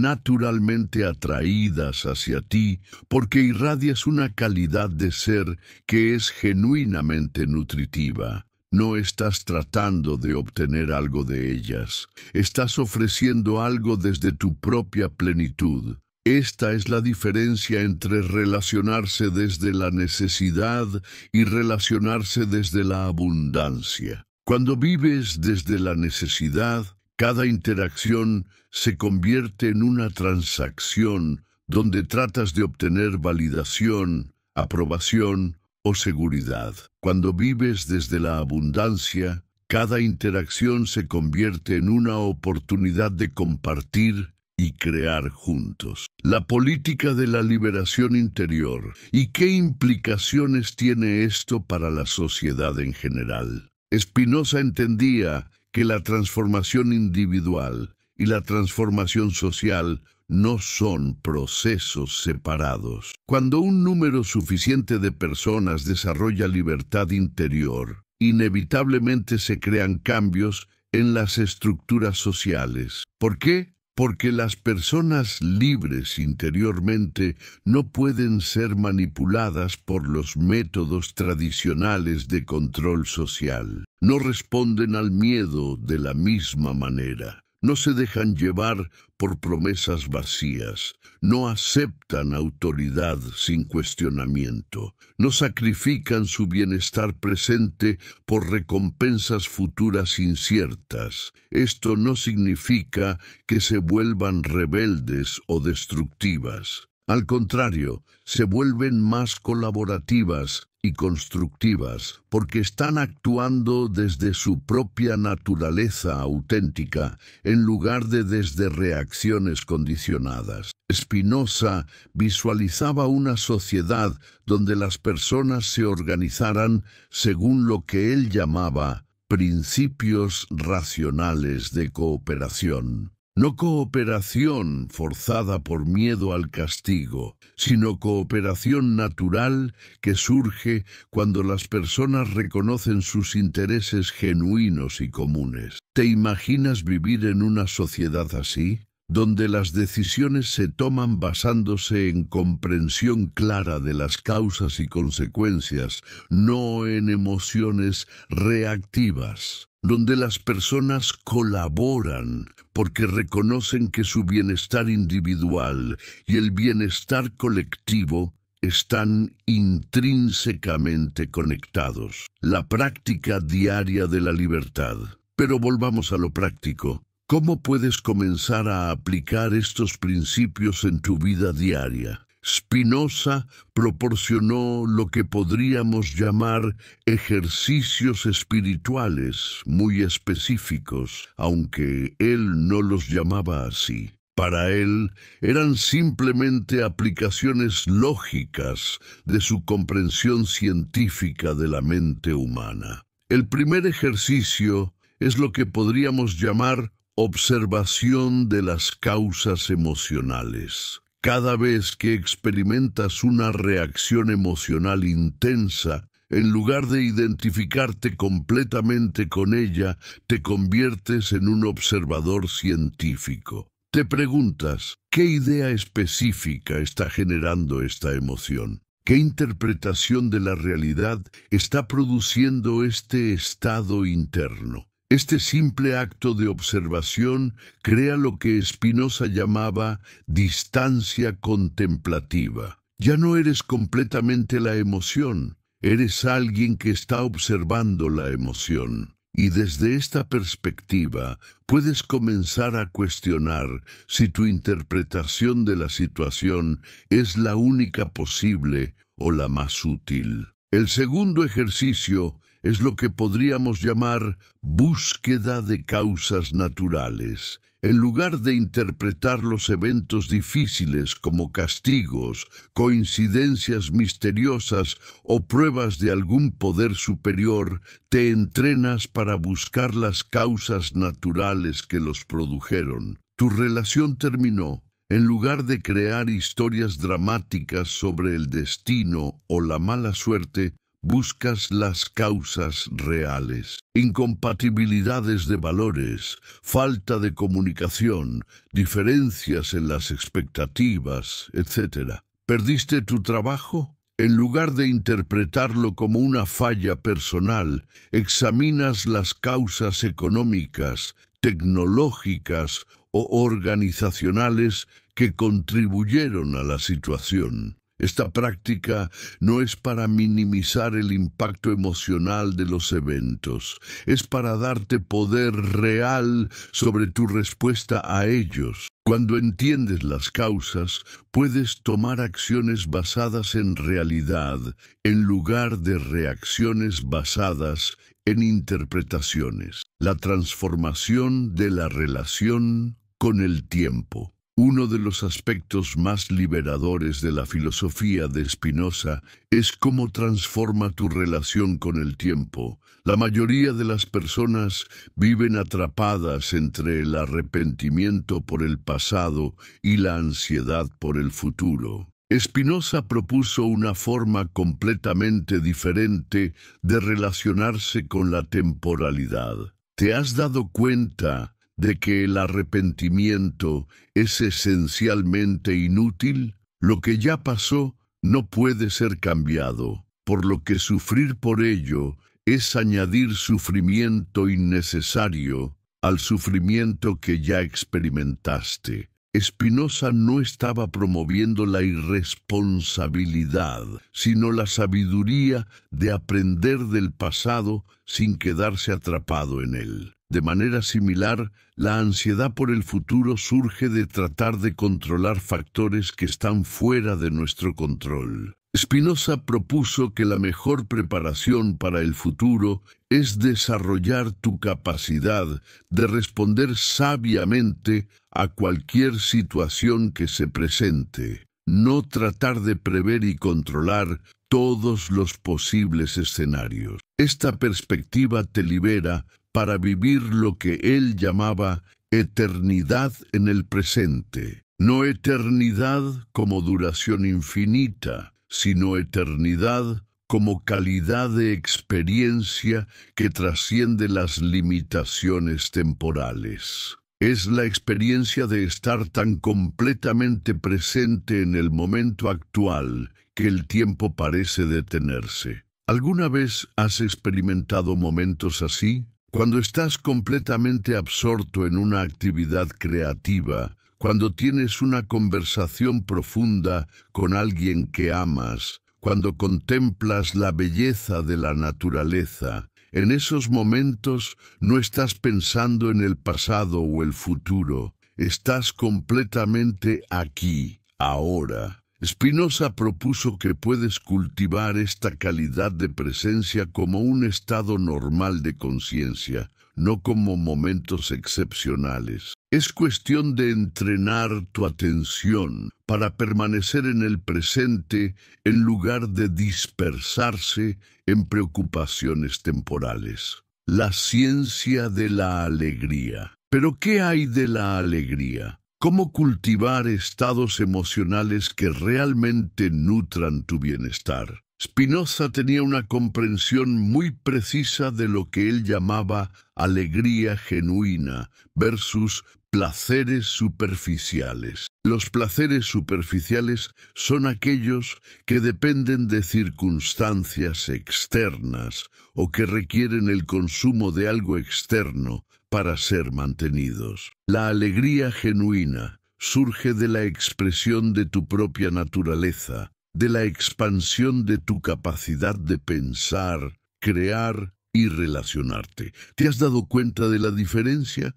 naturalmente atraídas hacia ti porque irradias una calidad de ser que es genuinamente nutritiva. No estás tratando de obtener algo de ellas. Estás ofreciendo algo desde tu propia plenitud. Esta es la diferencia entre relacionarse desde la necesidad y relacionarse desde la abundancia. Cuando vives desde la necesidad, cada interacción se convierte en una transacción donde tratas de obtener validación, aprobación o seguridad. Cuando vives desde la abundancia, cada interacción se convierte en una oportunidad de compartir y crear juntos. La política de la liberación interior. ¿Y qué implicaciones tiene esto para la sociedad en general? Spinoza entendía que la transformación individual y la transformación social no son procesos separados. Cuando un número suficiente de personas desarrolla libertad interior, inevitablemente se crean cambios en las estructuras sociales. ¿Por qué? Porque las personas libres interiormente no pueden ser manipuladas por los métodos tradicionales de control social. No responden al miedo de la misma manera. No se dejan llevar por promesas vacías. No aceptan autoridad sin cuestionamiento. No sacrifican su bienestar presente por recompensas futuras inciertas. Esto no significa que se vuelvan rebeldes o destructivas. Al contrario, se vuelven más colaborativas y constructivas porque están actuando desde su propia naturaleza auténtica en lugar de desde reacciones condicionadas. Spinoza visualizaba una sociedad donde las personas se organizaran según lo que él llamaba principios racionales de cooperación. No cooperación forzada por miedo al castigo, sino cooperación natural que surge cuando las personas reconocen sus intereses genuinos y comunes. ¿Te imaginas vivir en una sociedad así? donde las decisiones se toman basándose en comprensión clara de las causas y consecuencias, no en emociones reactivas, donde las personas colaboran porque reconocen que su bienestar individual y el bienestar colectivo están intrínsecamente conectados. La práctica diaria de la libertad. Pero volvamos a lo práctico. ¿Cómo puedes comenzar a aplicar estos principios en tu vida diaria? Spinoza proporcionó lo que podríamos llamar ejercicios espirituales muy específicos, aunque él no los llamaba así. Para él eran simplemente aplicaciones lógicas de su comprensión científica de la mente humana. El primer ejercicio es lo que podríamos llamar observación de las causas emocionales. Cada vez que experimentas una reacción emocional intensa, en lugar de identificarte completamente con ella, te conviertes en un observador científico. Te preguntas, ¿qué idea específica está generando esta emoción? ¿Qué interpretación de la realidad está produciendo este estado interno? Este simple acto de observación crea lo que Spinoza llamaba distancia contemplativa. Ya no eres completamente la emoción, eres alguien que está observando la emoción. Y desde esta perspectiva puedes comenzar a cuestionar si tu interpretación de la situación es la única posible o la más útil. El segundo ejercicio es lo que podríamos llamar búsqueda de causas naturales. En lugar de interpretar los eventos difíciles como castigos, coincidencias misteriosas o pruebas de algún poder superior, te entrenas para buscar las causas naturales que los produjeron. Tu relación terminó. En lugar de crear historias dramáticas sobre el destino o la mala suerte, buscas las causas reales. Incompatibilidades de valores, falta de comunicación, diferencias en las expectativas, etc. ¿Perdiste tu trabajo? En lugar de interpretarlo como una falla personal, examinas las causas económicas, tecnológicas o organizacionales que contribuyeron a la situación. Esta práctica no es para minimizar el impacto emocional de los eventos, es para darte poder real sobre tu respuesta a ellos. Cuando entiendes las causas, puedes tomar acciones basadas en realidad, en lugar de reacciones basadas en interpretaciones. La transformación de la relación con el tiempo. Uno de los aspectos más liberadores de la filosofía de Spinoza es cómo transforma tu relación con el tiempo. La mayoría de las personas viven atrapadas entre el arrepentimiento por el pasado y la ansiedad por el futuro. Spinoza propuso una forma completamente diferente de relacionarse con la temporalidad. ¿Te has dado cuenta de que el arrepentimiento es esencialmente inútil? Lo que ya pasó no puede ser cambiado, por lo que sufrir por ello es añadir sufrimiento innecesario al sufrimiento que ya experimentaste. Spinoza no estaba promoviendo la irresponsabilidad, sino la sabiduría de aprender del pasado sin quedarse atrapado en él. De manera similar, la ansiedad por el futuro surge de tratar de controlar factores que están fuera de nuestro control. Spinoza propuso que la mejor preparación para el futuro es desarrollar tu capacidad de responder sabiamente a cualquier situación que se presente, no tratar de prever y controlar todos los posibles escenarios. Esta perspectiva te libera para vivir lo que él llamaba eternidad en el presente. No eternidad como duración infinita, sino eternidad como calidad de experiencia que trasciende las limitaciones temporales. Es la experiencia de estar tan completamente presente en el momento actual que el tiempo parece detenerse. ¿Alguna vez has experimentado momentos así? Cuando estás completamente absorto en una actividad creativa, cuando tienes una conversación profunda con alguien que amas, cuando contemplas la belleza de la naturaleza. En esos momentos no estás pensando en el pasado o el futuro, estás completamente aquí, ahora. Spinoza propuso que puedes cultivar esta calidad de presencia como un estado normal de conciencia, no como momentos excepcionales. Es cuestión de entrenar tu atención para permanecer en el presente en lugar de dispersarse en preocupaciones temporales. La ciencia de la alegría. ¿Pero qué hay de la alegría? ¿Cómo cultivar estados emocionales que realmente nutran tu bienestar? Spinoza tenía una comprensión muy precisa de lo que él llamaba alegría genuina versus placeres superficiales. Los placeres superficiales son aquellos que dependen de circunstancias externas o que requieren el consumo de algo externo para ser mantenidos. La alegría genuina surge de la expresión de tu propia naturaleza, de la expansión de tu capacidad de pensar, crear y relacionarte. ¿Te has dado cuenta de la diferencia?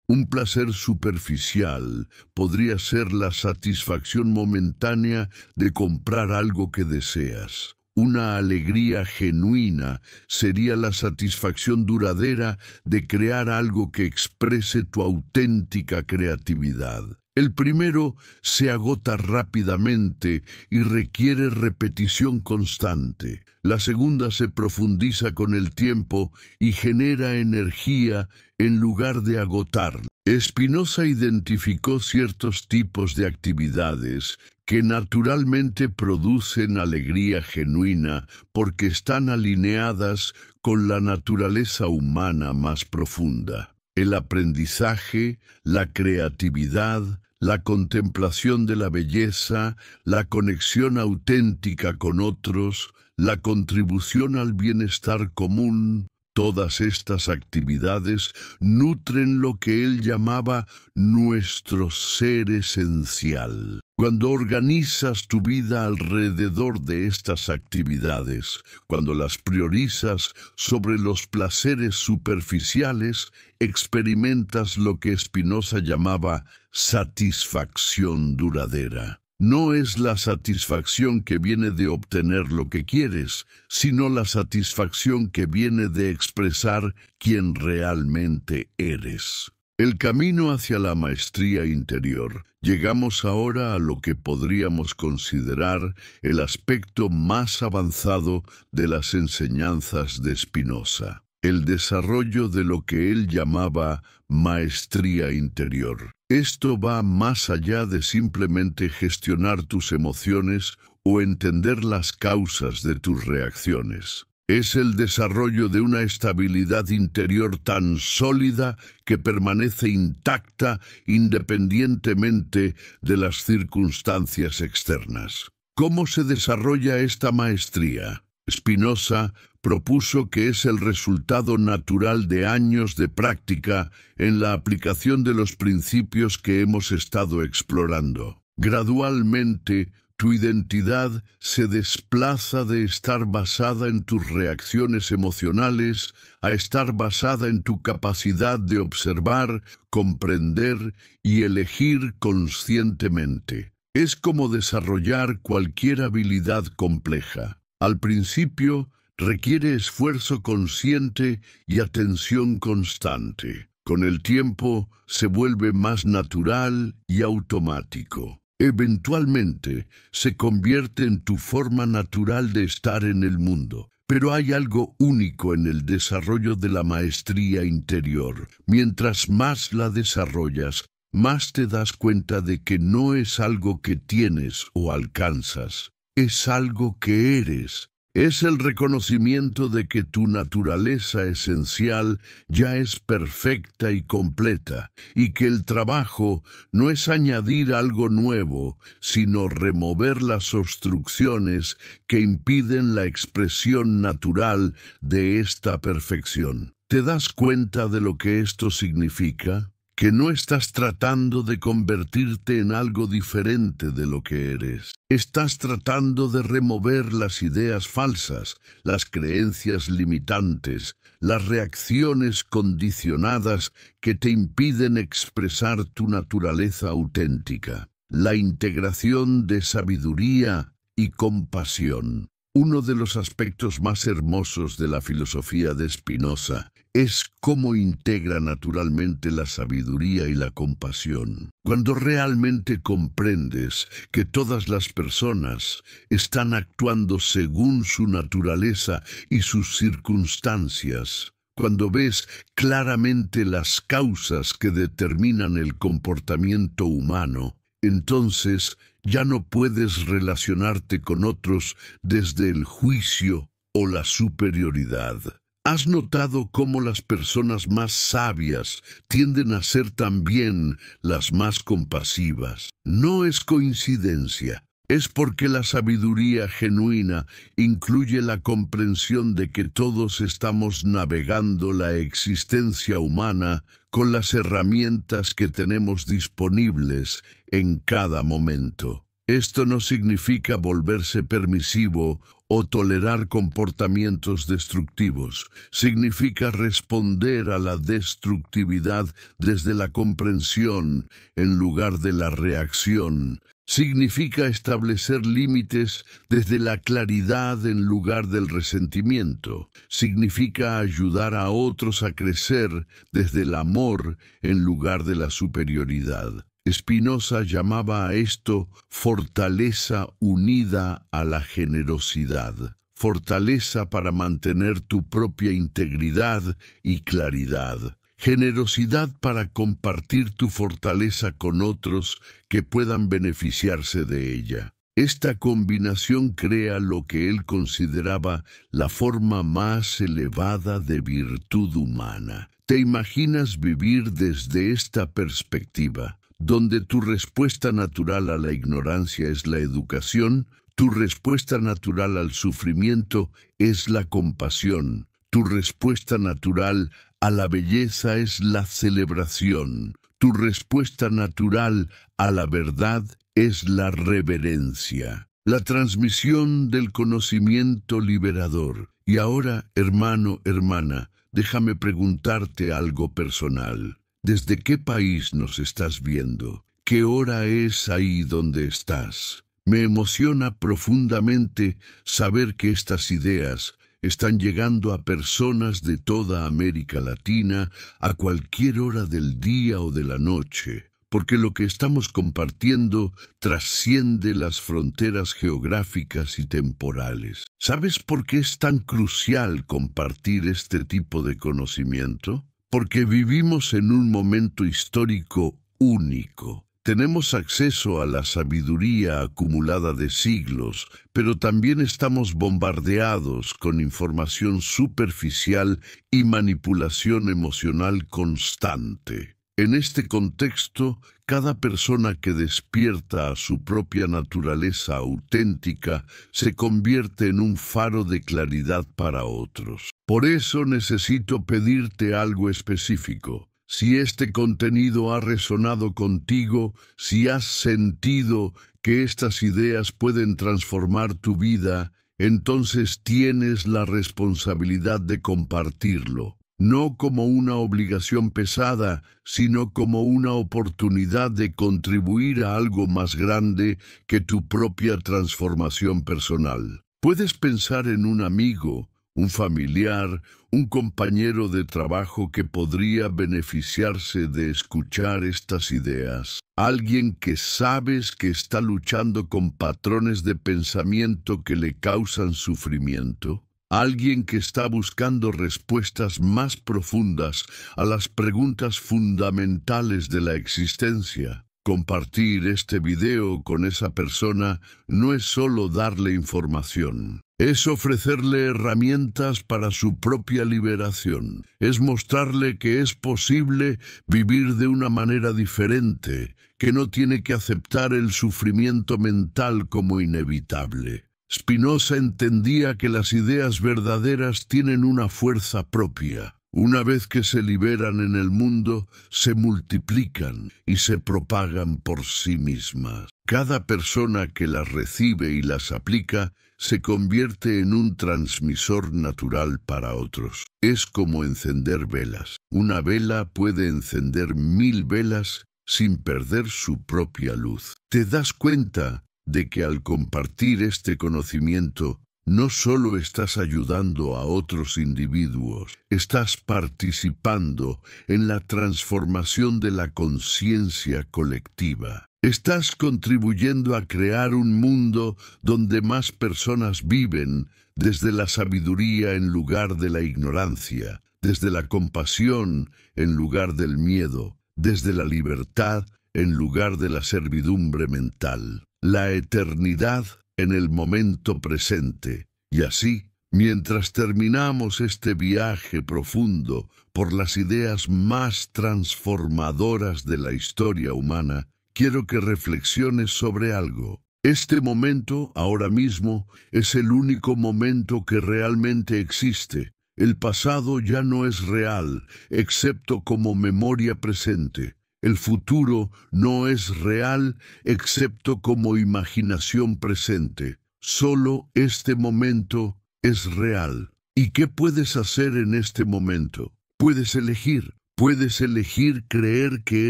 Un placer superficial podría ser la satisfacción momentánea de comprar algo que deseas. Una alegría genuina sería la satisfacción duradera de crear algo que exprese tu auténtica creatividad. El primero se agota rápidamente y requiere repetición constante. La segunda se profundiza con el tiempo y genera energía en lugar de agotar. Spinoza identificó ciertos tipos de actividades que naturalmente producen alegría genuina porque están alineadas con la naturaleza humana más profunda. El aprendizaje, la creatividad, la contemplación de la belleza, la conexión auténtica con otros, la contribución al bienestar común. Todas estas actividades nutren lo que él llamaba nuestro ser esencial. Cuando organizas tu vida alrededor de estas actividades, cuando las priorizas sobre los placeres superficiales, experimentas lo que Spinoza llamaba satisfacción duradera. No es la satisfacción que viene de obtener lo que quieres, sino la satisfacción que viene de expresar quién realmente eres. El camino hacia la maestría interior. Llegamos ahora a lo que podríamos considerar el aspecto más avanzado de las enseñanzas de Spinoza, el desarrollo de lo que él llamaba maestría interior. Esto va más allá de simplemente gestionar tus emociones o entender las causas de tus reacciones. Es el desarrollo de una estabilidad interior tan sólida que permanece intacta independientemente de las circunstancias externas. ¿Cómo se desarrolla esta maestría? Spinoza propuso que es el resultado natural de años de práctica en la aplicación de los principios que hemos estado explorando. Gradualmente, tu identidad se desplaza de estar basada en tus reacciones emocionales a estar basada en tu capacidad de observar, comprender y elegir conscientemente. Es como desarrollar cualquier habilidad compleja. Al principio, requiere esfuerzo consciente y atención constante. Con el tiempo, se vuelve más natural y automático. Eventualmente, se convierte en tu forma natural de estar en el mundo. Pero hay algo único en el desarrollo de la maestría interior. Mientras más la desarrollas, más te das cuenta de que no es algo que tienes o alcanzas. Es algo que eres, Es el reconocimiento de que tu naturaleza esencial ya es perfecta y completa, y que el trabajo no es añadir algo nuevo, sino remover las obstrucciones que impiden la expresión natural de esta perfección. ¿Te das cuenta de lo que esto significa? Que no estás tratando de convertirte en algo diferente de lo que eres. Estás tratando de remover las ideas falsas, las creencias limitantes, las reacciones condicionadas que te impiden expresar tu naturaleza auténtica. La integración de sabiduría y compasión. Uno de los aspectos más hermosos de la filosofía de Spinoza es cómo integra naturalmente la sabiduría y la compasión. Cuando realmente comprendes que todas las personas están actuando según su naturaleza y sus circunstancias, cuando ves claramente las causas que determinan el comportamiento humano, entonces ya no puedes relacionarte con otros desde el juicio o la superioridad. ¿Has notado cómo las personas más sabias tienden a ser también las más compasivas? No es coincidencia. Es porque la sabiduría genuina incluye la comprensión de que todos estamos navegando la existencia humana con las herramientas que tenemos disponibles en cada momento. Esto no significa volverse permisivo o tolerar comportamientos destructivos. Significa responder a la destructividad desde la comprensión en lugar de la reacción. Significa establecer límites desde la claridad en lugar del resentimiento. Significa ayudar a otros a crecer desde el amor en lugar de la superioridad. Spinoza llamaba a esto fortaleza unida a la generosidad. Fortaleza para mantener tu propia integridad y claridad. Generosidad para compartir tu fortaleza con otros que puedan beneficiarse de ella. Esta combinación crea lo que él consideraba la forma más elevada de virtud humana. ¿Te imaginas vivir desde esta perspectiva, donde tu respuesta natural a la ignorancia es la educación, tu respuesta natural al sufrimiento es la compasión, tu respuesta natural a la belleza es la celebración, tu respuesta natural a la verdad es la reverencia, la transmisión del conocimiento liberador? Y ahora, hermano, hermana, déjame preguntarte algo personal. ¿Desde qué país nos estás viendo? ¿Qué hora es ahí donde estás? Me emociona profundamente saber que estas ideas están llegando a personas de toda América Latina a cualquier hora del día o de la noche, porque lo que estamos compartiendo trasciende las fronteras geográficas y temporales. ¿Sabes por qué es tan crucial compartir este tipo de conocimiento? Porque vivimos en un momento histórico único. Tenemos acceso a la sabiduría acumulada de siglos, pero también estamos bombardeados con información superficial y manipulación emocional constante. En este contexto, cada persona que despierta a su propia naturaleza auténtica se convierte en un faro de claridad para otros. Por eso necesito pedirte algo específico. Si este contenido ha resonado contigo, si has sentido que estas ideas pueden transformar tu vida, entonces tienes la responsabilidad de compartirlo. No como una obligación pesada, sino como una oportunidad de contribuir a algo más grande que tu propia transformación personal. Puedes pensar en un amigo, un familiar, un compañero de trabajo que podría beneficiarse de escuchar estas ideas. Alguien que sabes que está luchando con patrones de pensamiento que le causan sufrimiento. Alguien que está buscando respuestas más profundas a las preguntas fundamentales de la existencia. Compartir este video con esa persona no es solo darle información. Es ofrecerle herramientas para su propia liberación. Es mostrarle que es posible vivir de una manera diferente, que no tiene que aceptar el sufrimiento mental como inevitable. Spinoza entendía que las ideas verdaderas tienen una fuerza propia. Una vez que se liberan en el mundo, se multiplican y se propagan por sí mismas. Cada persona que las recibe y las aplica se convierte en un transmisor natural para otros. Es como encender velas. Una vela puede encender 1000 velas sin perder su propia luz. ¿Te das cuenta de que al compartir este conocimiento, no solo estás ayudando a otros individuos, estás participando en la transformación de la conciencia colectiva? Estás contribuyendo a crear un mundo donde más personas viven desde la sabiduría en lugar de la ignorancia, desde la compasión en lugar del miedo, desde la libertad en lugar de la servidumbre mental. La eternidad en el momento presente. Y así, mientras terminamos este viaje profundo por las ideas más transformadoras de la historia humana, quiero que reflexiones sobre algo. Este momento, ahora mismo, es el único momento que realmente existe. El pasado ya no es real, excepto como memoria presente. El futuro no es real, excepto como imaginación presente. Solo este momento es real. ¿Y qué puedes hacer en este momento? Puedes elegir. Puedes elegir creer que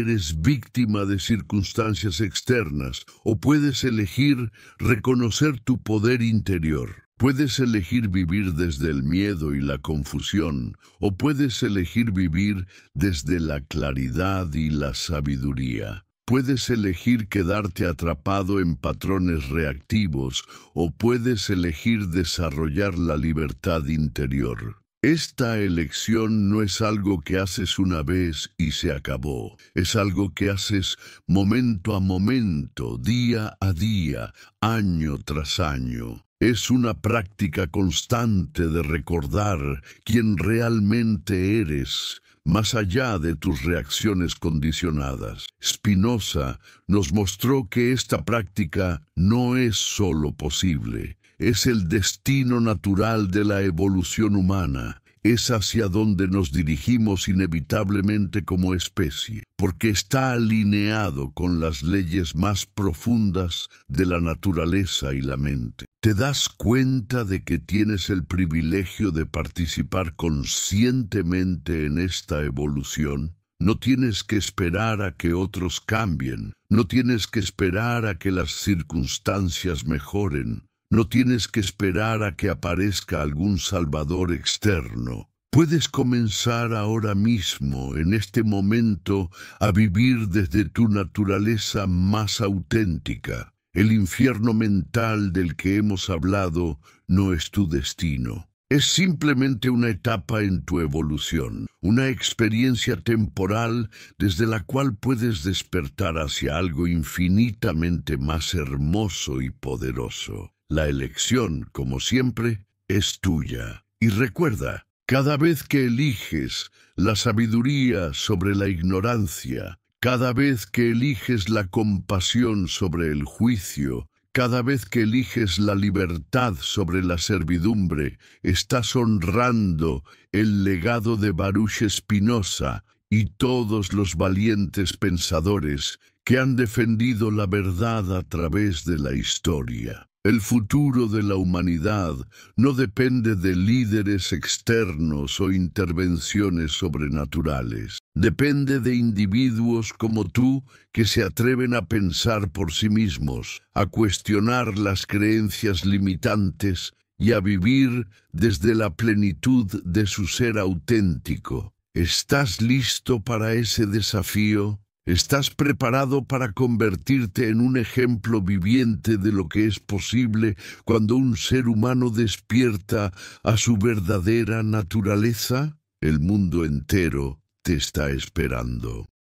eres víctima de circunstancias externas, o puedes elegir reconocer tu poder interior. Puedes elegir vivir desde el miedo y la confusión, o puedes elegir vivir desde la claridad y la sabiduría. Puedes elegir quedarte atrapado en patrones reactivos, o puedes elegir desarrollar la libertad interior. Esta elección no es algo que haces una vez y se acabó. Es algo que haces momento a momento, día a día, año tras año. Es una práctica constante de recordar quién realmente eres, más allá de tus reacciones condicionadas. Spinoza nos mostró que esta práctica no es solo posible, es el destino natural de la evolución humana. Es hacia donde nos dirigimos inevitablemente como especie, porque está alineado con las leyes más profundas de la naturaleza y la mente. ¿Te das cuenta de que tienes el privilegio de participar conscientemente en esta evolución? No tienes que esperar a que otros cambien, no tienes que esperar a que las circunstancias mejoren. No tienes que esperar a que aparezca algún salvador externo. Puedes comenzar ahora mismo, en este momento, a vivir desde tu naturaleza más auténtica. El infierno mental del que hemos hablado no es tu destino. Es simplemente una etapa en tu evolución, una experiencia temporal desde la cual puedes despertar hacia algo infinitamente más hermoso y poderoso. La elección, como siempre, es tuya. Y recuerda, cada vez que eliges la sabiduría sobre la ignorancia, cada vez que eliges la compasión sobre el juicio, cada vez que eliges la libertad sobre la servidumbre, estás honrando el legado de Baruch Spinoza y todos los valientes pensadores que han defendido la verdad a través de la historia. El futuro de la humanidad no depende de líderes externos o intervenciones sobrenaturales. Depende de individuos como tú que se atreven a pensar por sí mismos, a cuestionar las creencias limitantes y a vivir desde la plenitud de su ser auténtico. ¿Estás listo para ese desafío? ¿Estás preparado para convertirte en un ejemplo viviente de lo que es posible cuando un ser humano despierta a su verdadera naturaleza? El mundo entero te está esperando.